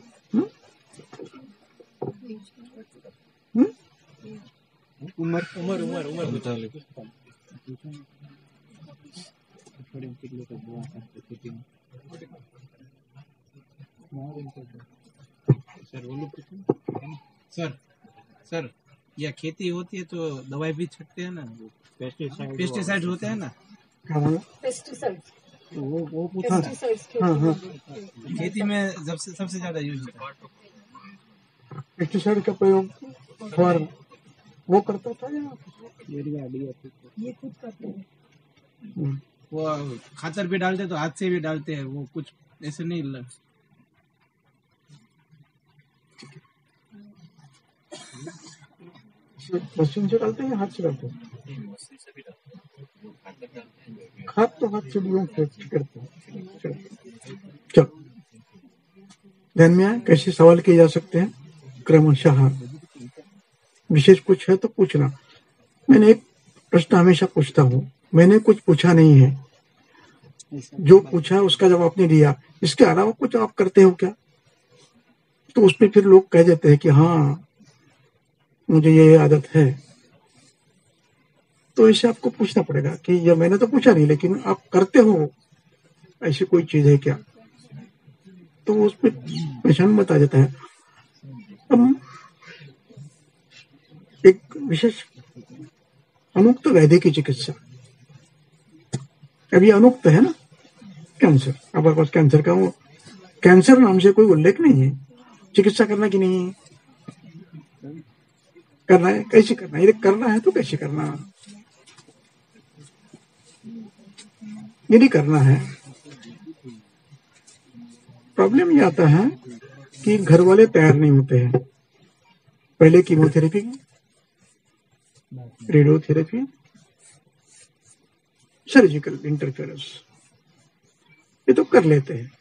उमर उमर उमर उमर सर सर यह खेती होती है तो दवाई भी छिड़कते हैं ना पेस्टिसाइड होते हैं ना वो पूछा. हाँ हाँ खेती में सबसे ज्यादा यूज होता है पेस्टिसाइड का प्रयोग फवार वो करता था या ये खुद करते हैं. वो खातर भी डालते तो हाथ से भी डालते हैं वो कुछ ऐसे नहीं मशीन से डालते हैं हाथ से डालते हैं? खाद तो हाथ से भी करते हैं. चलो ध्यान में आए कैसे सवाल किए जा सकते हैं क्रमशः। विशेष कुछ है तो पूछना। मैंने एक प्रश्न हमेशा पूछता हूँ, मैंने कुछ पूछा नहीं है, जो पूछा उसका जवाब आपने दिया, इसके अलावा कुछ आप करते हो क्या? तो उसमें फिर लोग कह देते हैं कि हाँ मुझे ये आदत है। तो इसे आपको पूछना पड़ेगा कि ये मैंने तो पूछा नहीं, लेकिन आप करते हो ऐसी कोई चीज है क्या? तो उसमें पहचान बता देता है। अब एक विशेष अनुक्त व्याधि की चिकित्सा, अभी अनुक्त है ना, कैंसर, हमारे पास कैंसर का वो कैंसर नाम से कोई उल्लेख नहीं है। चिकित्सा करना कि नहीं करना है, कैसे करना है, यदि करना है तो कैसे करना, यदि करना है। प्रॉब्लम ये आता है कि घर वाले तैयार नहीं होते हैं। पहले कीमोथेरेपी, रेडियोथेरेपी, सर्जिकल इंटरफेरेंस, ये तो कर लेते हैं।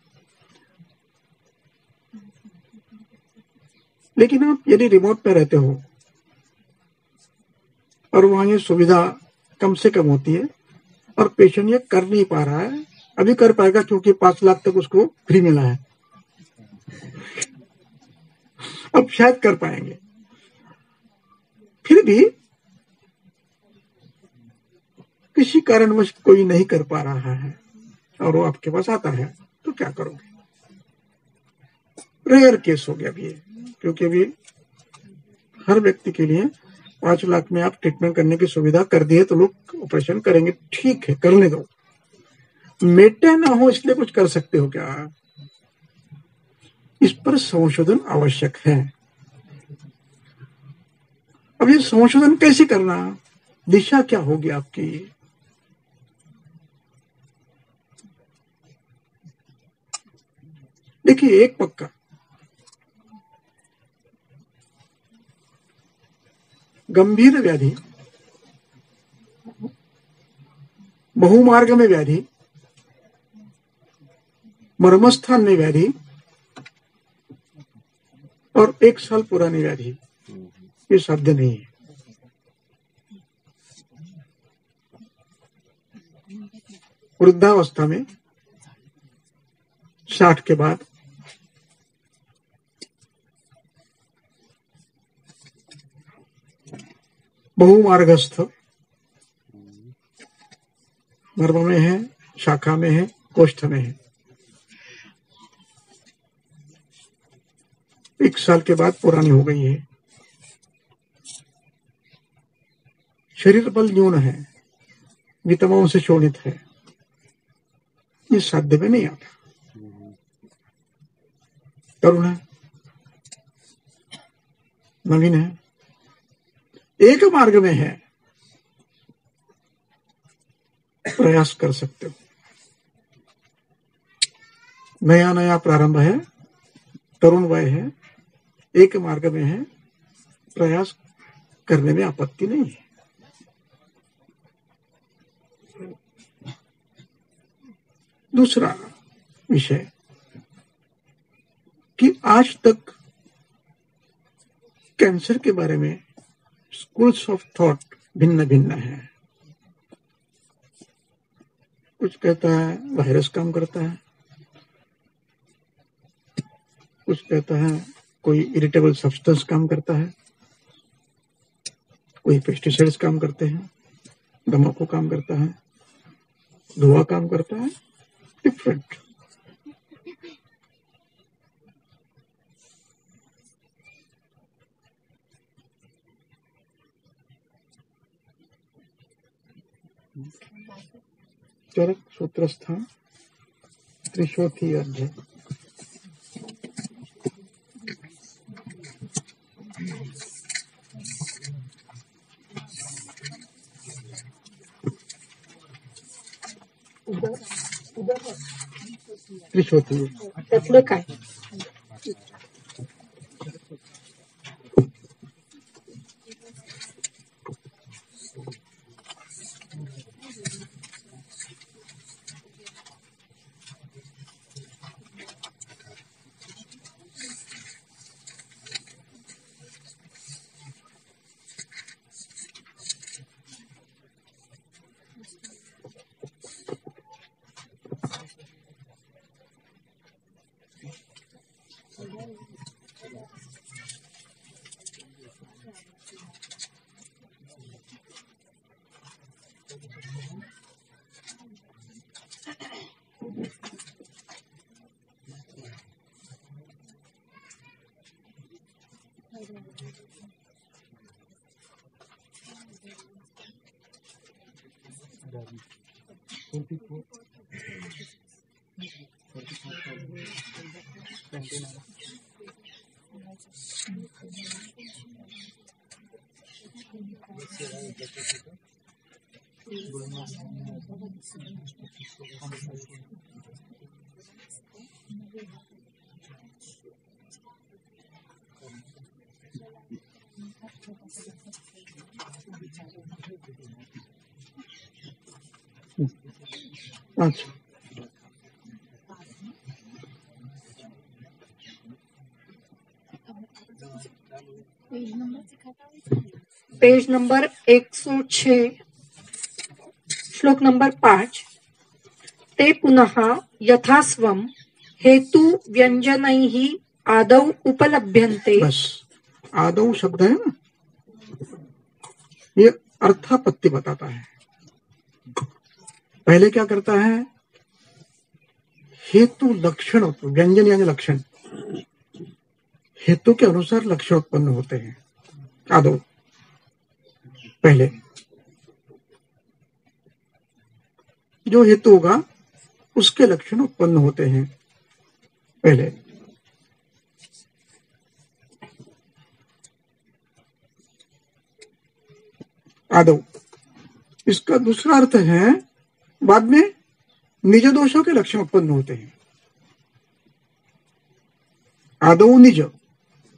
लेकिन आप यदि रिमोट पे रहते हो और वहां ये सुविधा कम से कम होती है और पेशेंट ये कर नहीं पा रहा है, अभी कर पाएगा क्योंकि 5 लाख तक उसको फ्री मिला है, अब शायद कर पाएंगे, फिर भी किसी कारणवश कोई नहीं कर पा रहा है और वो आपके पास आता है, तो क्या करोगे? रेयर केस हो गया अभी ये, क्योंकि अभी हर व्यक्ति के लिए 5 लाख में आप ट्रीटमेंट करने की सुविधा कर दी है, तो लोग ऑपरेशन करेंगे, ठीक है करने दो। मेटा ना हो इसलिए कुछ कर सकते हो क्या? इस पर संशोधन आवश्यक है। अब ये संशोधन कैसे करना, दिशा क्या होगी आपकी? देखिए, एक पक्का गंभीर व्याधि, बहुमार्ग में व्याधि, मर्मस्थान में व्याधि और 1 साल पुरानी व्याधि, ये साध्य नहीं है। वृद्धावस्था में 60 के बाद, बहुमार्गस्थ, मर्म में है, शाखा में है, कोष्ठ में है, 1 साल के बाद पुरानी हो गई है, शरीर बल न्यून है, वितमाओं से शोणित है, ये साध्य में नहीं आता। तरुण है, नवीन है, एक मार्ग में है, प्रयास कर सकते हो। नया नया प्रारंभ है, तरुण वय है, एक मार्ग में है, प्रयास करने में आपत्ति नहीं है। दूसरा विषय कि आज तक कैंसर के बारे में स्कूल्स ऑफ थॉट भिन्न भिन्न है। कुछ कहता है वायरस काम करता है, कुछ कहता है कोई इरिटेबल सब्सटेंस काम करता है, कोई पेस्टिसाइड्स काम करते हैं, तंबाकू काम करता है, धुआं काम करता है, डिफरेंट। चरक सूत्रस्थान त्रिशोथी अध्याय। त्रिशोथी त्यातलं काय? अच्छा, पेज नंबर 106 श्लोक नंबर 5 ते पुनः यथास्वम हेतु व्यंजनैः आदौ उपलभ्यन्ते। बस आदौ शब्द है ना, ये अर्थापत्ति बताता है। पहले क्या करता है, हेतु लक्षण, व्यंजन यानी लक्षण, हेतु के अनुसार लक्षण उत्पन्न होते हैं। आदौ पहले जो हेतु होगा उसके लक्षण उत्पन्न होते हैं पहले। आदौ इसका दूसरा अर्थ है बाद में निज दोषों के लक्षण उत्पन्न होते हैं। आदौ निज,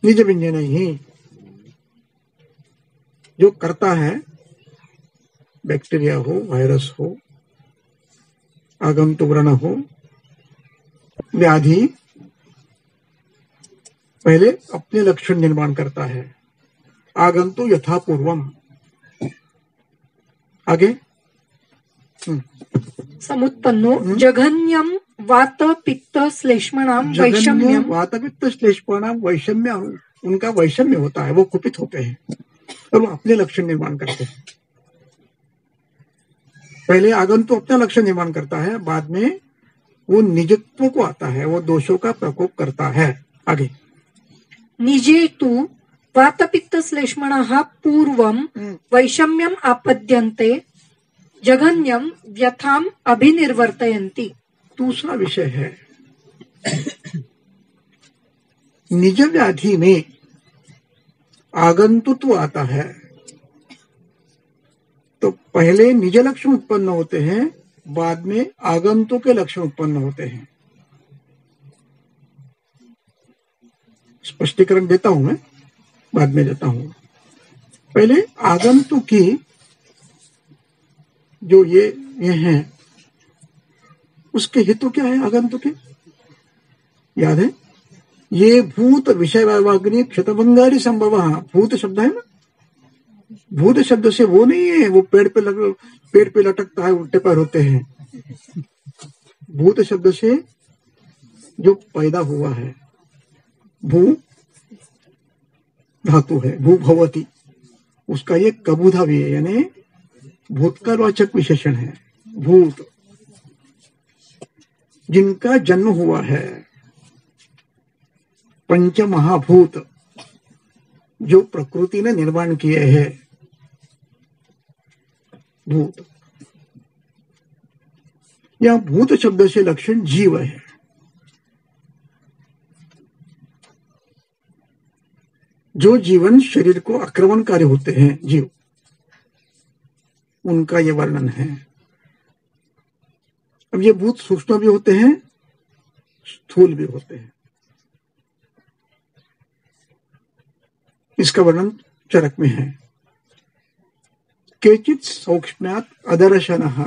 निज व्यंजन ही, जो करता है, बैक्टीरिया हो, वायरस हो, आगंतुक व्रण हो, व्याधि, पहले अपने लक्षण निर्माण करता है। आगंतु यथापूर्वम, आगे समुत्पन्नो जघन्यम वात पित्त श्लेष्मणाम वैषम्यम। वात पित्त श्लेष्मणाम वैषम्य, उनका वैषम्य होता है, वो कुपित होते हैं और वो अपने लक्षण निर्माण करते हैं। पहले आगंतु अपना लक्षण निर्माण करता है, बाद में वो निजत्व को आता है, वो दोषों का प्रकोप करता है। आगे निजे तु वातपित्त श्लेष्मणः पूर्वम वैषम्यम आपद्यन्ते जघन्यम व्यथाम अभिनिर्वर्तयन्ति। दूसरा विषय है, निज व्याधि में आगंतुत्व आता है तो पहले निज लक्षण उत्पन्न होते हैं, बाद में आगंतु के लक्षण उत्पन्न होते हैं। स्पष्टीकरण देता हूं मैं, बाद में देता हूं। पहले आगंतु की जो ये हैं, उसके हेतु क्या है आगंतु के, याद है? ये भूत विषय वैवाग्नि क्षतभंगारी संभव, भूत शब्द है ना, भूत शब्द से वो नहीं है वो पेड़ पे लटकता है, उल्टे पैर होते हैं। भूत शब्द से जो पैदा हुआ है, भू धातु है, भू भवती, उसका ये कबूधा भी है, यानी भूतकालवाचक विशेषण है। भूत, जिनका जन्म हुआ है, पंच महाभूत जो प्रकृति ने निर्माण किए हैं, भूत। या भूत शब्द से लक्षण जीव है। जो जीवन शरीर को आक्रमणकारी होते हैं, जीव, उनका ये वर्णन है। अब ये भूत सूक्ष्म भी होते हैं, स्थूल भी होते हैं। इसका वर्णन चरक में है। केचित सौक्ष्म्यात अदर्शनः,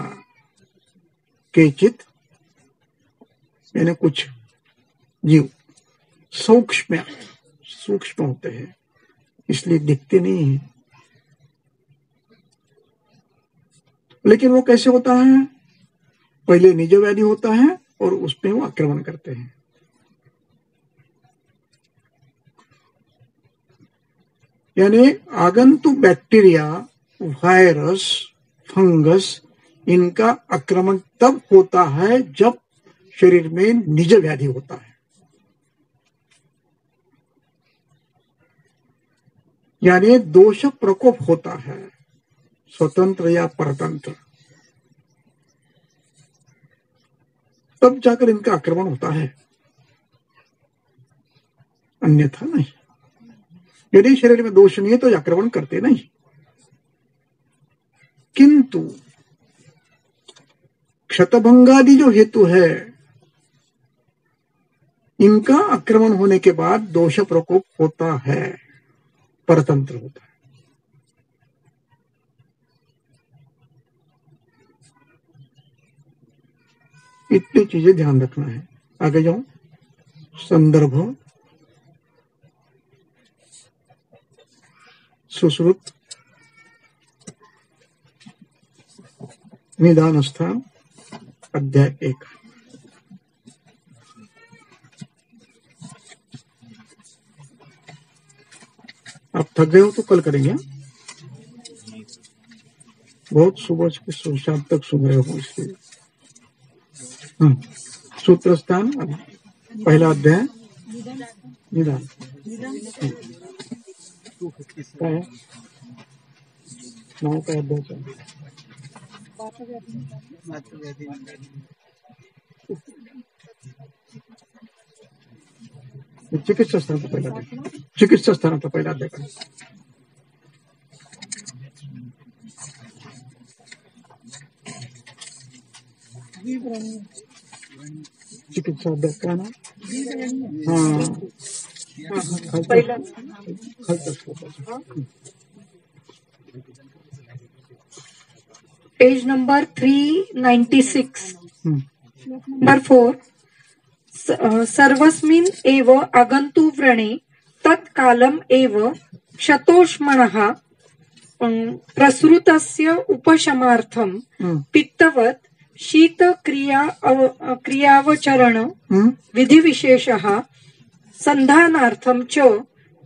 केचित यानी कुछ जीव, सौक्ष्म्यात सूक्ष्म होते हैं, इसलिए दिखते नहीं हैं। लेकिन वो कैसे होता है, पहले निज व्याधि होता है और उसमें वो आक्रमण करते हैं। यानी आगंतुक बैक्टीरिया, वायरस, फंगस, इनका आक्रमण तब होता है जब शरीर में निज व्याधि होता है, यानी दोष प्रकोप होता है, स्वतंत्र या परतंत्र, तब जाकर इनका आक्रमण होता है, अन्यथा नहीं। यदि शरीर में दोष नहीं है तो आक्रमण करते नहीं। किंतु क्षतभंगादि जो हेतु है, इनका आक्रमण होने के बाद दोष प्रकोप होता है, परतंत्र होता है। इतनी चीजें ध्यान रखना है। आगे जाओ, संदर्भ, सुश्रुत, निदान स्थान, अध्याय 1। आप थक गए हो तो कल करेंगे। बहुत सुबह से शाम तक सुन रहे हो इसलिए। सूत्र स्थान, पहला अध्याय निदान। क्या है? 9 का अध्याय चिकित्सा स्थान का पहला अध्याय, चिकित्सा स्थान का पहला अध्याय करें। चिकित्सा अध्याय का ना, पेज नंबर 396, नंबर 4। सर्वस्मिन् एव आगन्तुव्रणे तत्कालम् एव क्षतोष्मणः प्रसृतस्य उपशमार्थं पित्तवत् शीत क्रियावचरण विधिविशेषः संधानार्थं च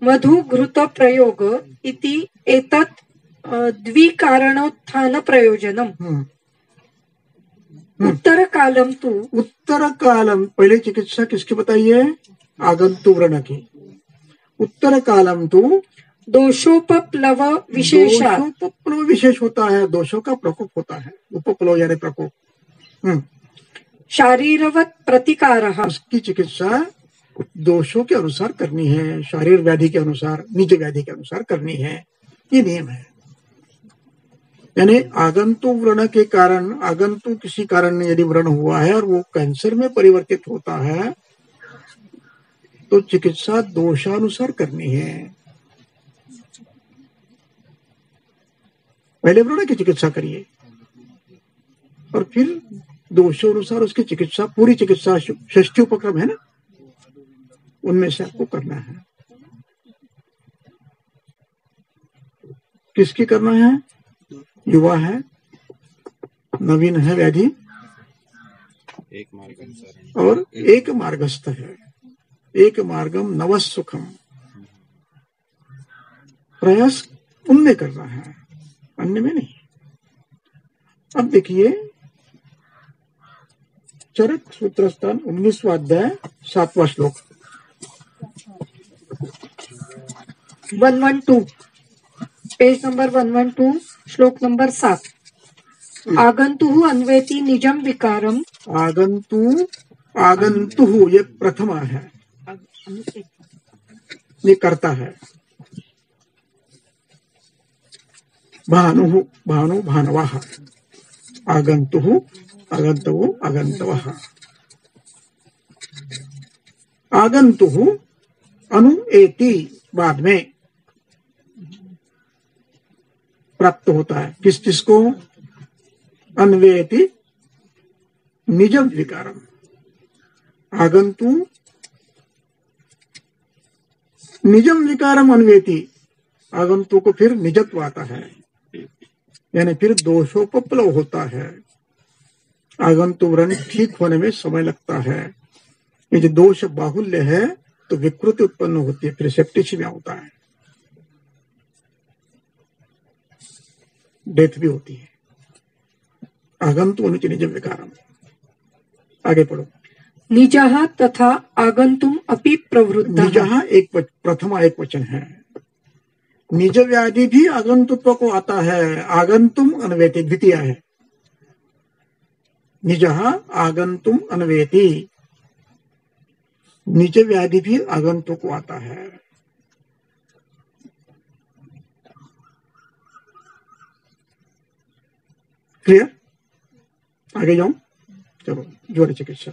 मधुघृत प्रयोग इति एतत् द्विकारणोत्थान प्रयोजनम्। उत्तर कालम तू, उत्तर कालम, पहले चिकित्सा किसकी बताइए? आगंतु व्रण की। उत्तर कालम तू दोषोपप्लव विशेषा, दोषोपप्लव विशेष होता है, दोषों का प्रकोप होता है, उपप्लव यानी प्रकोप। शारीरवत प्रतिकारः, उसकी चिकित्सा दोषों के अनुसार करनी है, शारीर व्याधि के अनुसार, निज व्याधि के अनुसार करनी है, ये नियम है। यानी आगंतु व्रण के कारण, आगंतु किसी कारण यदि व्रण हुआ है और वो कैंसर में परिवर्तित होता है तो चिकित्सा दोषानुसार करनी है। पहले व्रण की चिकित्सा करिए और फिर दोषानुसार उसकी चिकित्सा, पूरी चिकित्सा, 6 उपक्रम है ना, उनमें से आपको करना है। किसकी करना है? युवा है, नवीन है व्याधि, और एक मार्गस्थ है। एक मार्गम नवस सुखम, प्रयास उनमें करना है, अन्य में नहीं। अब देखिए चरक सूत्र स्थान 19वां अध्याय 7वां श्लोक। 112, पेज नंबर 112, श्लोक नंबर 7। आगंतुः अन्वेति निजम विकारम। आगंतुः ये प्रथमा है, ये करता है। भानु भानवः, आगंतुः आगंतवो आगंतवः। आगंतुः अनु एति बाद में प्राप्त होता है। किस किसको? अन्वेति निजम विकारम। आगंतु निजम विकारम अन्वेति, आगंतु को फिर निजत्व आता है, यानी फिर दोषोपप्लव होता है। आगंतु व्रण ठीक होने में समय लगता है। ये जो दोष बाहुल्य है तो विकृति उत्पन्न होती है, फिर सेप्टिसिमिया होता है। डेथ भी होती है। आगंतु अनुच निज विकारम। आगे पढ़ो। निजः तथा आगंतुम अपि प्रवृत्तः। निजः प्रथमा एक वचन है। निज व्याधि भी आगंतुत्व को आता है, आगंतुम अनवेति द्वितीय है। निजः आगंतुम अनवेति, निज व्याधि भी आगंतुक को आता है। क्लियर? आगे जाऊं? चलो, ज्वर चिकित्सा।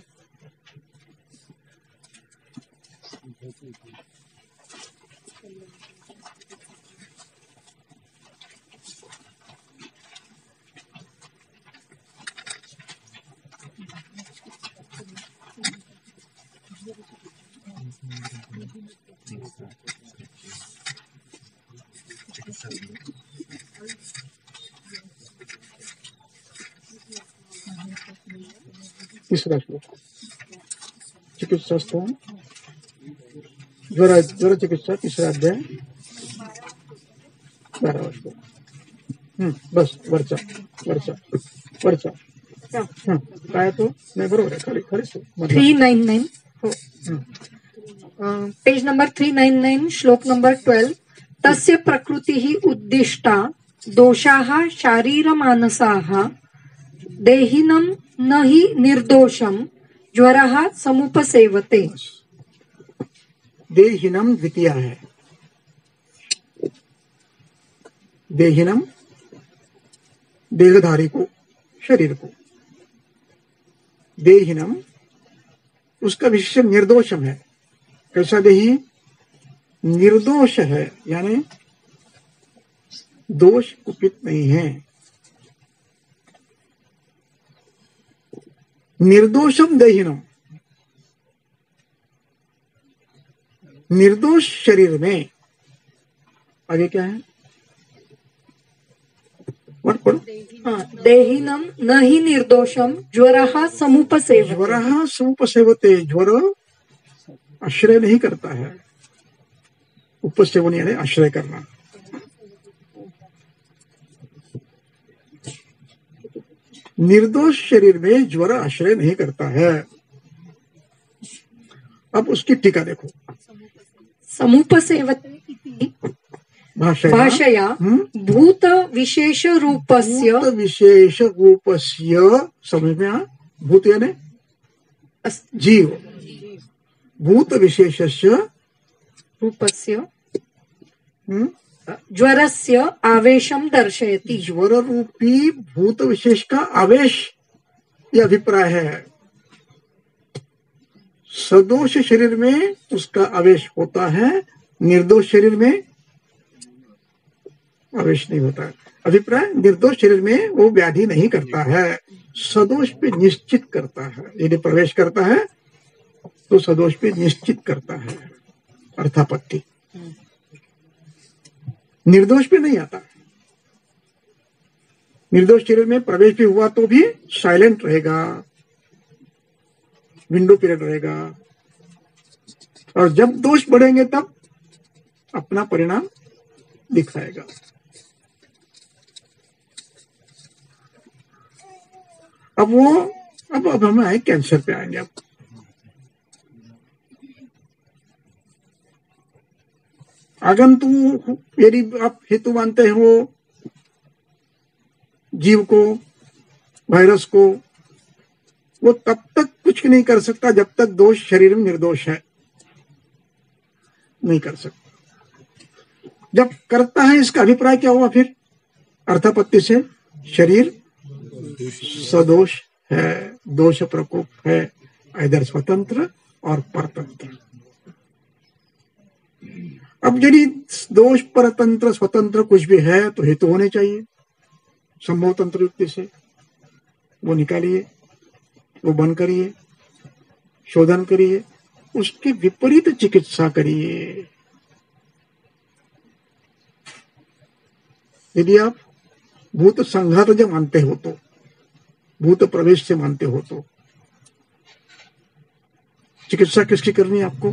तीसरा श्लोक, चिकित्सा स्थान, ज्वर चिकित्सा, तीसरा अध्याय, 12वां श्लोक। बस वरचा काय तो नाही, बरोबर आहे, खाली 399 हो, पेज नंबर 399, श्लोक नंबर 12। तस्य प्रकृतिः उद्दिष्टा दोषाः शारीरमानसाः देहिनं न हि निर्दोषं ज्वरः समुपसेवते। देहिनम द्वितीय है। देहिनम देहधारी को, शरीर को, देहिनम उसका विशेषण निर्दोषम है। कैसा देही? निर्दोष है, यानी दोष कुपित नहीं है। निर्दोषम देहिनम, निर्दोष शरीर में। आगे क्या है? पढ़ो। देहिनम न हि निर्दोषम ज्वरः समुपसेवते। ज्वरः समुपसेवते, ज्वर आश्रय नहीं करता है। उपसेवन यानी आश्रय करना। निर्दोष शरीर में ज्वर आश्रय नहीं करता है। अब उसकी टीका देखो। समुपसेवते इति भाषया भूत विशेष रूपस्य, समझ में आ? भूत यानी जीव, भूत विशेषस्य रूपस्य ज्वरस्य आवेशम दर्शयति। ज्वर रूपी भूत विशेष का आवेश, यह अभिप्राय है। सदोष शरीर में उसका आवेश होता है, निर्दोष शरीर में आवेश नहीं होता है। अभिप्राय, निर्दोष शरीर में वो व्याधि नहीं करता है, सदोष पे निश्चित करता है। यदि प्रवेश करता है तो सदोष पे निश्चित करता है, अर्थापत्ति। निर्दोष पे नहीं आता। निर्दोष शरीर में प्रवेश भी हुआ तो भी साइलेंट रहेगा, विंडो पीरियड रहेगा, और जब दोष बढ़ेंगे तब अपना परिणाम दिखाएगा। अब हम आए कैंसर पे आएंगे। अब आगंतु, यदि आप हेतु मानते हो जीव को, वायरस को, वो तब तक कुछ नहीं कर सकता जब तक दोष शरीर में निर्दोष है, नहीं कर सकता। जब करता है, इसका अभिप्राय क्या हुआ फिर? अर्थापत्ति से शरीर सदोष है, दोष प्रकोप है, इधर स्वतंत्र और परतंत्र। अब यदि दोष परतंत्र स्वतंत्र कुछ भी है तो हेतु होने चाहिए। संभव तंत्र युक्ति से वो निकालिए, वो बंद करिए, शोधन करिए, उसके विपरीत चिकित्सा करिए। यदि आप भूत संघात जब मानते हो तो, भूत प्रवेश से मानते हो तो चिकित्सा किसकी करनी है आपको?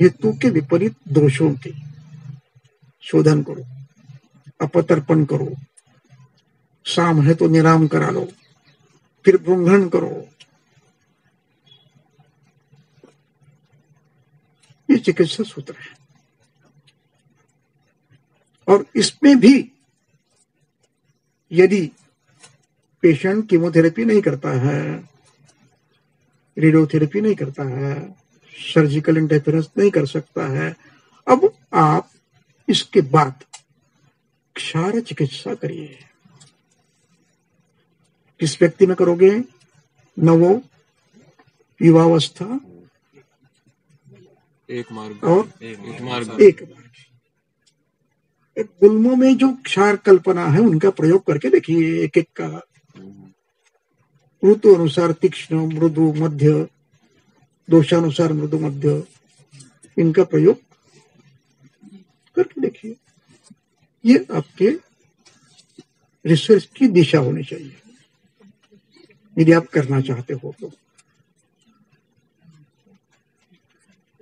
हेतु के विपरीत दोषों की शोधन करो। अपतर्पण करो, साम है तो निराम करा लो, फिर ब्रह्मण करो। ये चिकित्सा सूत्र है। और इसमें भी यदि पेशेंट कीमोथेरेपी नहीं करता है, रेडियोथेरेपी नहीं करता है, सर्जिकल इंटरफेरेंस नहीं कर सकता है, अब आप इसके बाद क्षार चिकित्सा करिए। किस व्यक्ति में करोगे? नवो युवावस्था एक मार्ग और एक मार्ग एक गुल्मों में जो क्षार कल्पना है उनका प्रयोग करके देखिए। एक एक का ऋतु अनुसार तीक्ष्ण, मृदु, मध्य, दोषानुसार मृदु, मध्य, इनका प्रयोग करके देखिए। ये आपके रिसर्च की दिशा होनी चाहिए यदि आप करना चाहते हो तो।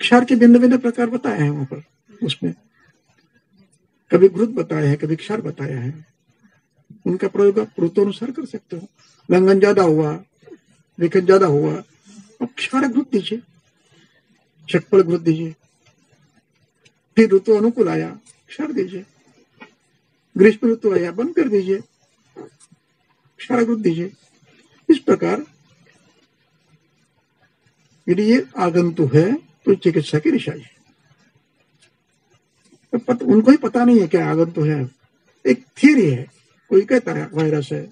क्षार के भिन्न भिन्न प्रकार बताए हैं वहां पर, उसमें कभी घृत बताया है, कभी क्षार बताया है। उनका प्रयोग आप ऋतु अनुसार कर सकते हो। लंघन ज्यादा हुआ, विखन ज्यादा हुआ, अब क्षार घृत दीजिए, चटपल घृत दीजिए। फिर ऋतु अनुकूल आया, क्षार दीजिए। ग्रीष्म ऋतु आया, बंद कर दीजिए, क्षार घृत दीजिए। इस प्रकार यदि ये आगंतुक है तो चिकित्सा की दिशा है। उनको ही पता नहीं है क्या आगंतुक है, एक थियरी है। कोई कहता है वायरस है।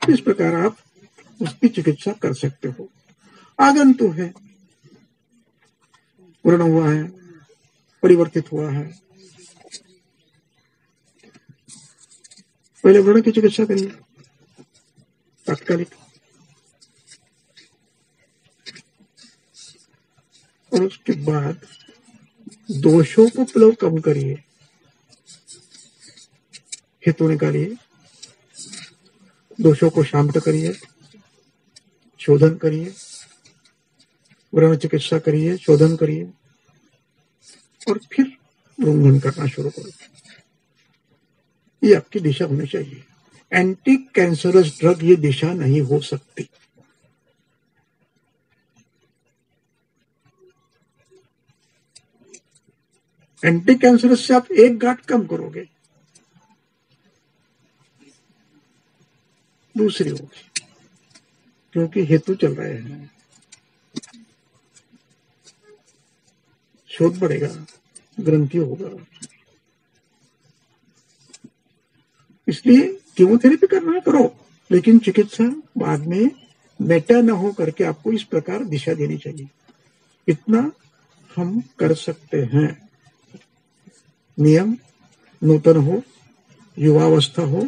इस प्रकार आप उसकी चिकित्सा कर सकते हो। आगंतुक है, व्रण हुआ है, परिवर्तित हुआ है, पहले व्रण की चिकित्सा करिए तात्कालिक, और उसके बाद दोषों को प्लव कम करिए, हेतु निकालिए, दोषों को शांत करिए, शोधन करिए, व्रण चिकित्सा करिए, शोधन करिए, और फिर ब्रह्मण करना शुरू करो। ये आपकी दिशा होनी चाहिए। एंटी कैंसरस ड्रग ये दिशा नहीं हो सकती। एंटी कैंसरस से आप एक गांठ कम करोगे, दूसरी होगी, क्योंकि हेतु चल रहे हैं। शोध बढ़ेगा, ग्रंथि होगा। इसलिए कीमोथेरेपी करना करो, लेकिन चिकित्सा बाद में बेटा न हो करके आपको इस प्रकार दिशा देनी चाहिए। इतना हम कर सकते हैं। नियम नूतन हो, युवावस्था हो,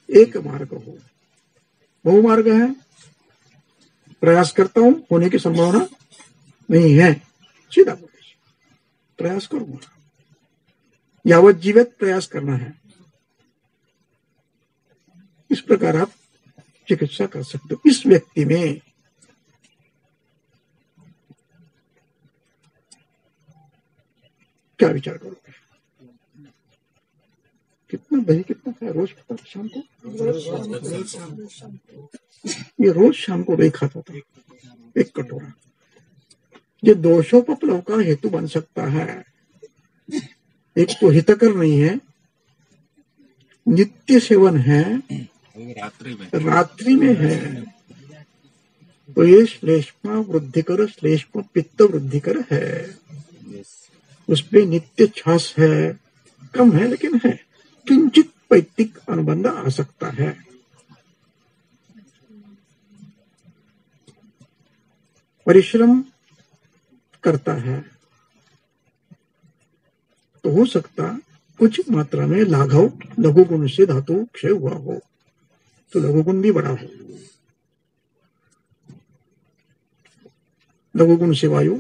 एक मार्ग हो। बहुमार्ग है, प्रयास करता हूं, होने की संभावना नहीं है, सीधा बोले प्रयास करूंगा। यावत जीवित प्रयास करना है। इस प्रकार आप चिकित्सा कर सकते हो। इस व्यक्ति में क्या विचार करोगे? कितना दही कितना खाया रोज शाम को? ये रोज शाम को दही खाता था, एक कटोरा। ये दोषोपप्लव का हेतु बन सकता है। एक तो हितकर नहीं है, नित्य सेवन है, रात्रि में है, तो ये श्लेष्मा वृद्धिकर, श्लेष्मा पित्त वृद्धिकर है। उसपे नित्य छास है, कम है लेकिन है। किंचित पैतिक अनुबंध आ सकता है। परिश्रम करता है तो हो सकता कुछ मात्रा में लाघव लघु गुण से धातु क्षय हुआ हो, तो लघु गुण भी बड़ा हो। लघु गुण से वायु,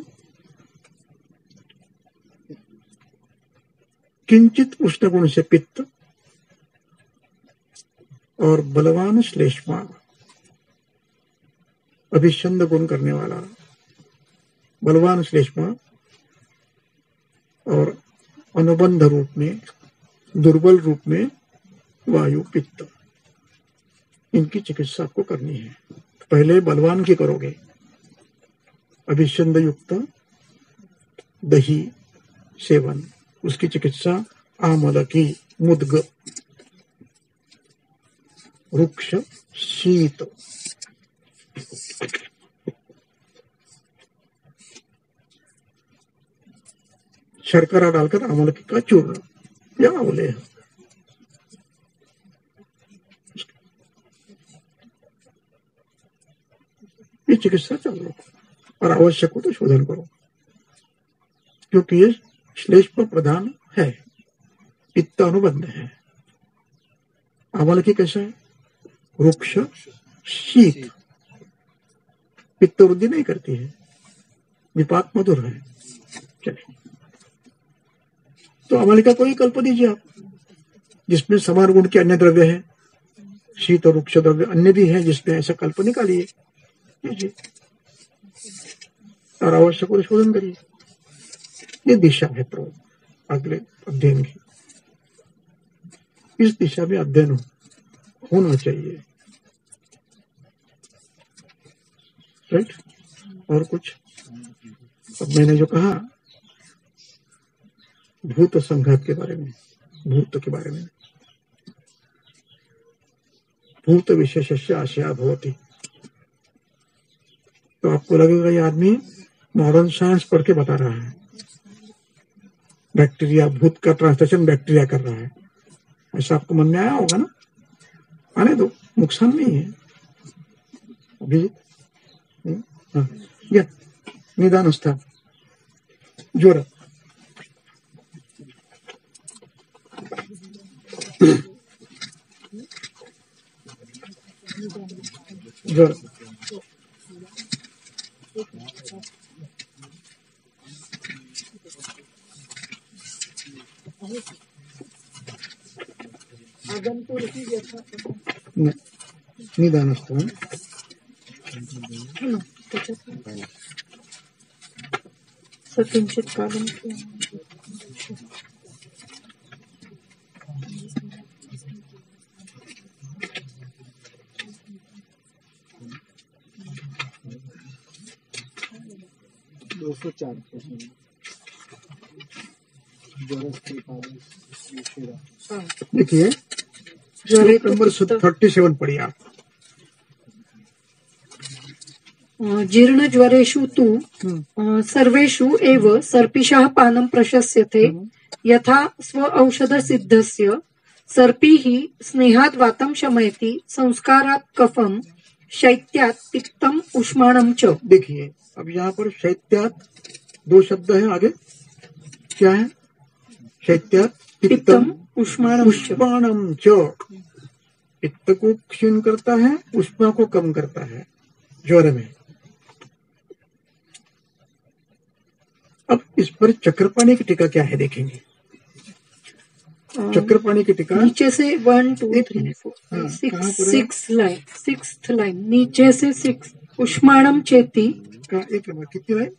किंचित उष्ण गुण से पित्त, और बलवान श्लेष्मा अभिषंद गुण करने वाला बलवान श्लेष्मा और अनुबंध रूप में, दुर्बल रूप में वायु पित्त, इनकी चिकित्सा आपको करनी है। पहले बलवान की करोगे, अभिषंद युक्त दही सेवन, उसकी चिकित्सा आमल की, मुद्ग, वृक्ष, शीत, शर्करा डालकर आमल का चूर्ण या अवलेह, ये चिकित्सा चलो और आवश्यक हो तो शोधन करो, क्योंकि ये श्लेष पर प्रधान है, पित्त अनुबंध है। आमल की कैसा है? वृक्ष, शीत, पित्त वृद्धि नहीं करती है, विपाक मधुर है। चलिए, तो अमल का कोई कल्प दीजिए आप, जिसमें समान गुण के अन्य द्रव्य है, शीत और वृक्ष द्रव्य अन्य भी है, जिसमें ऐसा कल्प निकालिए और आवश्यक को शोधन करिए। ये दिशा है तो अगले अध्ययन की, इस दिशा में अध्ययन होना चाहिए। राइट? और कुछ? अब मैंने जो कहा भूत संघात के बारे में, भूत के बारे में, भूत विशेषस्य आशया भवति, तो आपको लगेगा ये आदमी मॉडर्न साइंस पढ़ के बता रहा है, बैक्टीरिया, भूत का ट्रांसलेशन बैक्टीरिया कर रहा है, ऐसा आपको मन में आया होगा ना? आने दो, नुकसान नहीं है। अभी या निदानस्था, ज्वर, ज्वर, निदानस्थ किंचित कालम देखिए, श्लोक नंबर 37 पढ़िए आप। जीर्ण ज्वरेषु तु सर्वेषु एव सर्पिषः पानं प्रशस्यते यथा स्व औषध सिद्धस्य सर्पीः स्नेहात् वातं शमयति संस्कारात् कफम शैत्यात् पित्तम उष्माणं च। देखिए, अब यहाँ पर शैत्यात् दो शब्द है, आगे क्या है? शैत्यात् पित्तम उष्माणं च, पित्त को क्षीण करता है, उष्मा को कम करता है ज्वर में। अब इस पर चक्रपाणी की टीका क्या है देखेंगे। चक्रपाणी की टीका नीचे से 1 2 3 4 6 लाइन, 6th लाइन नीचे से 6, उष्माणम चेती का एक नंबर कितनी लाइन?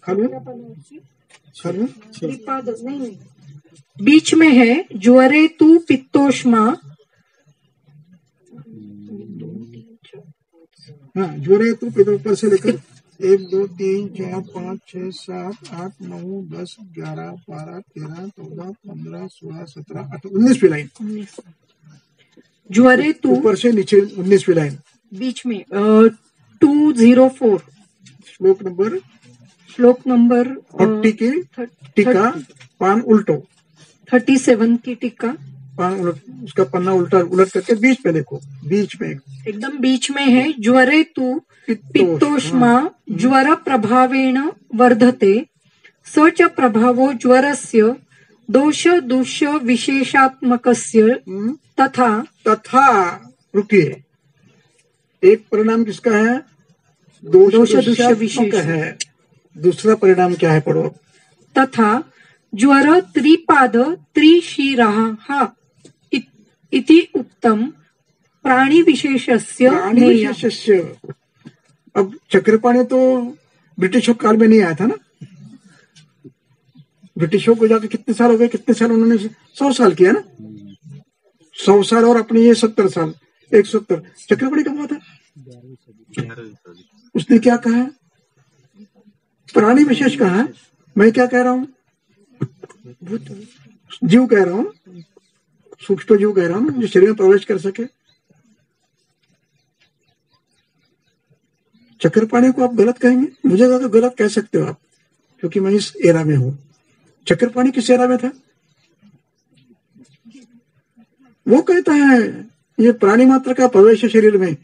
खालू नहीं, बीच में है ज्वरे तु पित्तोष्मा। हाँ, ज्वरे तु पित्त, ऊपर से लेकर 1 2 3 4 5 6 7 8 9 10 11 12 13 14 15 16 17 18 19वीं लाइन। ज्वरे तु ऊपर से नीचे 19वीं लाइन, बीच में 204 श्लोक नंबर 40 की टीका, पान उल्टो, 37 की टीका, पान उलट, उसका पन्ना उल्टा उलट करके बीच में देखो, बीच में एकदम बीच में है ज्वरे तु पित्तोष्मा ज्वर प्रभावेण वर्धते स च प्रभावो ज्वरस्य दोष दूष्य विशेषात्मकस्य तथा रुकिए, एक परिणाम किसका है? दोष दूष्य विशेष है। दूसरा परिणाम क्या है? पढ़ो। तथा ज्वर त्रिपाद त्रिशिरः इति उक्तम प्राणी विशेषस्य। अब चक्रपाणी तो ब्रिटिश काल में नहीं आया था ना, ब्रिटिशों को जाके कितने साल हो गए, कितने साल उन्होंने 100 साल किया ना, 100 साल और अपने ये 70 साल, 170। चक्रवर्ती कब हुआ था? उसने क्या कहा? प्राणी विशेष कहा। मैं क्या कह रहा हूं? जीव कह रहा हूं, सूक्ष्म जीव कह रहा हूं, जो शरीर में प्रवेश कर सके। चक्रपाणी को आप गलत कहेंगे? मुझे तो गलत कह सकते हो आप, क्योंकि मैं इस एरा में हूं। चक्रपाणी किस एरा में था? वो कहता है ये प्राणी मात्र का प्रवेश है शरीर में।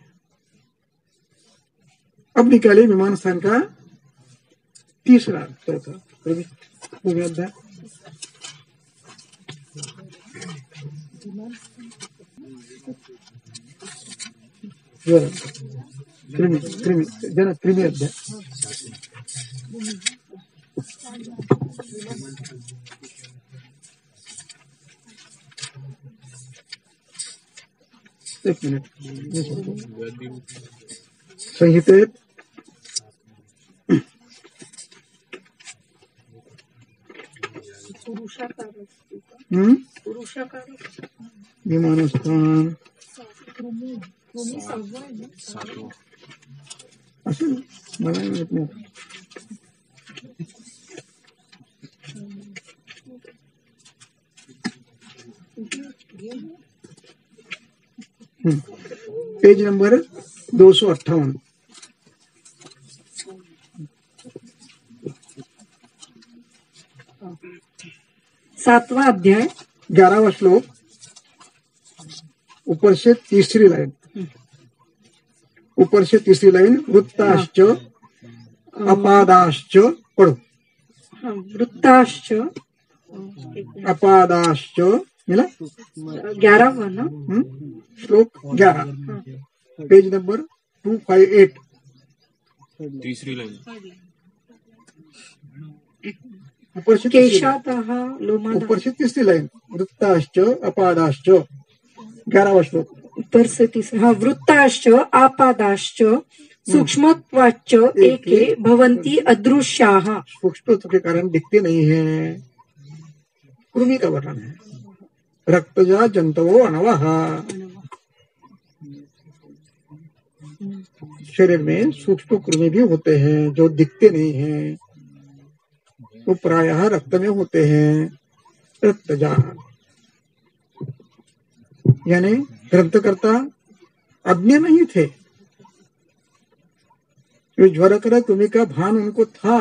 अब निकाले विमान स्थान का तीसरा चौथा अध्याय। कृमि अध्याय। एक मिनट, संहितेत विमानस्थान असेल मला माहित नाही। Page number 258। सातवां अध्याय 11वां श्लोक, ऊपर से तीसरी लाइन, ऊपर से तीसरी लाइन। वृत्ताश्च अपादाश्च पढ़ो। वृत्ताश्च अपादाश्च मिला? 11वां ना, श्लोक 11, पेज नंबर 258, तीसरी लाइन। ऊपर से केशातः लोमादः, ऊपर से तीसरी लाइन। वृत्ताश्च अपादाश्च, 11वां श्लोक। ऊपर से तीसरा, हाँ। वृत्ताश्च आपादाश्च सूक्ष्मत्वाच्च एके भवन्ति अदृश्याः। सूक्ष्मत्व के कारण दिखते नहीं है। कृमि का वर्णन है। रक्तजा जंतवो अनवः। शरीर में सूक्ष्म कृमि भी होते हैं जो दिखते नहीं हैं, वो प्रायः रक्त में होते हैं। रक्तजा यानी ग्रंथकर्ता अज्ञ नहीं थे, ज्वरकर कृमि का भान उनको था।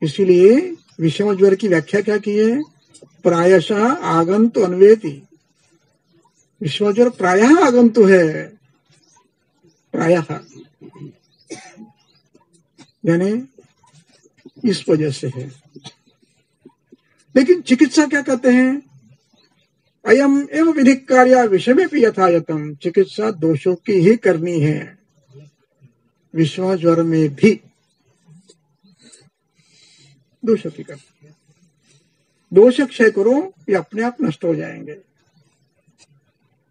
इसीलिए विषम ज्वर की व्याख्या क्या की है? प्रायशः आगंतु अन्वेति। विषम ज्वर प्रायः आगंतु है, प्रायः, यानी इस वजह से है। लेकिन चिकित्सा क्या कहते हैं? अयम एवं विधि कार्य विषमे भी यथायतम। चिकित्सा दोषों की ही करनी है, विषम ज्वर में भी दोषों की करनी है। दोष क्षय करो, ये अपने आप नष्ट हो जाएंगे।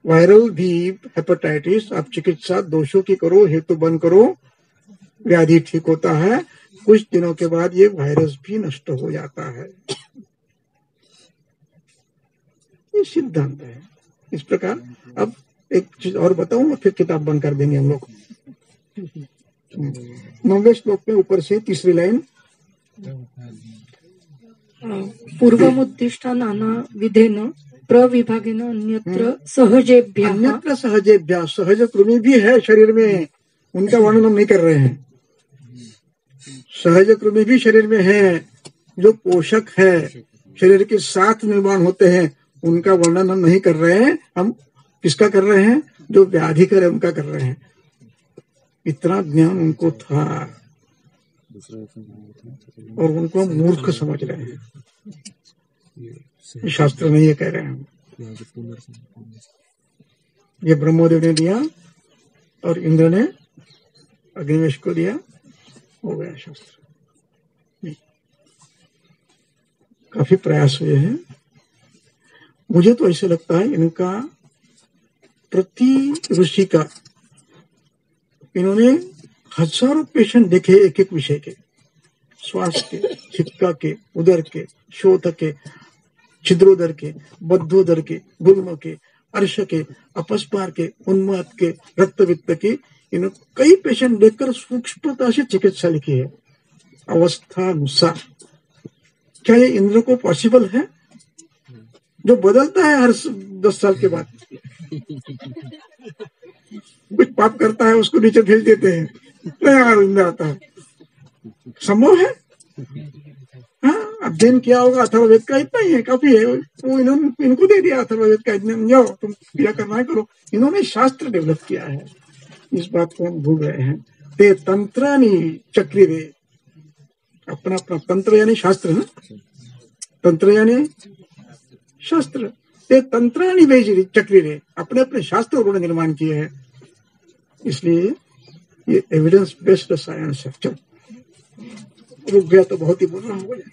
वायरल भी, हेपेटाइटिस, आप चिकित्सा दोषों की करो, हेतु बंद करो, व्याधि ठीक होता है। कुछ दिनों के बाद ये वायरस भी नष्ट हो जाता है। ये सिद्धांत है। इस प्रकार अब एक चीज और बताऊं, फिर किताब बंद कर देंगे हम लोग। 9वें श्लोक में ऊपर से तीसरी लाइन। पूर्वमुद्दिष्ट नाना विधेन प्रविभागेन अन्यत्र सहजेभ्यः। अन्यत्र सहजेभ्यः, सहज कृमि भी है शरीर में, उनका वर्णन हम नहीं कर रहे हैं। सहज कृमि भी शरीर में है, जो पोषक है, शरीर के साथ निर्माण होते हैं, उनका वर्णन हम नहीं कर रहे हैं। हम किसका कर रहे हैं? जो व्याधि करे उनका कर रहे हैं। इतना ज्ञान उनको था और उनको हम मूर्ख समझ रहे हैं। शास्त्र में ये कह रहे हैं। ये ब्रह्मदेव ने दिया और इंद्र ने अग्निवेश को दिया, हो गया शास्त्र। काफी प्रयास हुए हैं। मुझे तो ऐसे लगता है इनका प्रति ऋषि का, इन्होंने हजारों पेशेंट देखे एक एक विषय के, श्वास के, छिक्का के, उदर के, शोथ के, छिद्रोदर के, बद्धोदर के, गुल्म के, अर्श के, अपस्मार के, उन्माद के, रक्तवित्त के, इन कई पेशेंट देखकर सूक्ष्मता से चिकित्सा लिखी है अवस्थानुसार। क्या ये इंद्र को पॉसिबल है जो बदलता है हर 10 साल के बाद? कुछ पाप करता है उसको नीचे भेज देते हैं, नया इंद्र आता है। संभव है? हाँ, अध्ययन किया होगा अथर्ववेद का, इतना ही है, काफी है। वो इन्होंने इनको दे दिया अथर्ववेद का, जाओ तुम क्रिया करना है करो। इन्होंने शास्त्र डेवलप किया है, इस बात को हम भूल रहे हैं। ते तंत्रानी चक्री रे, अपना अपना तंत्र यानी शास्त्र ना, तंत्र यानी शास्त्र। ते तंत्रानी वेजरी चक्री रे, अपने अपने शास्त्र उन्होंने निर्माण किए हैं, इसलिए ये एविडेंस बेस्ड साइंस है। चलो रुक गया तो बहुत ही बुरा हो गया।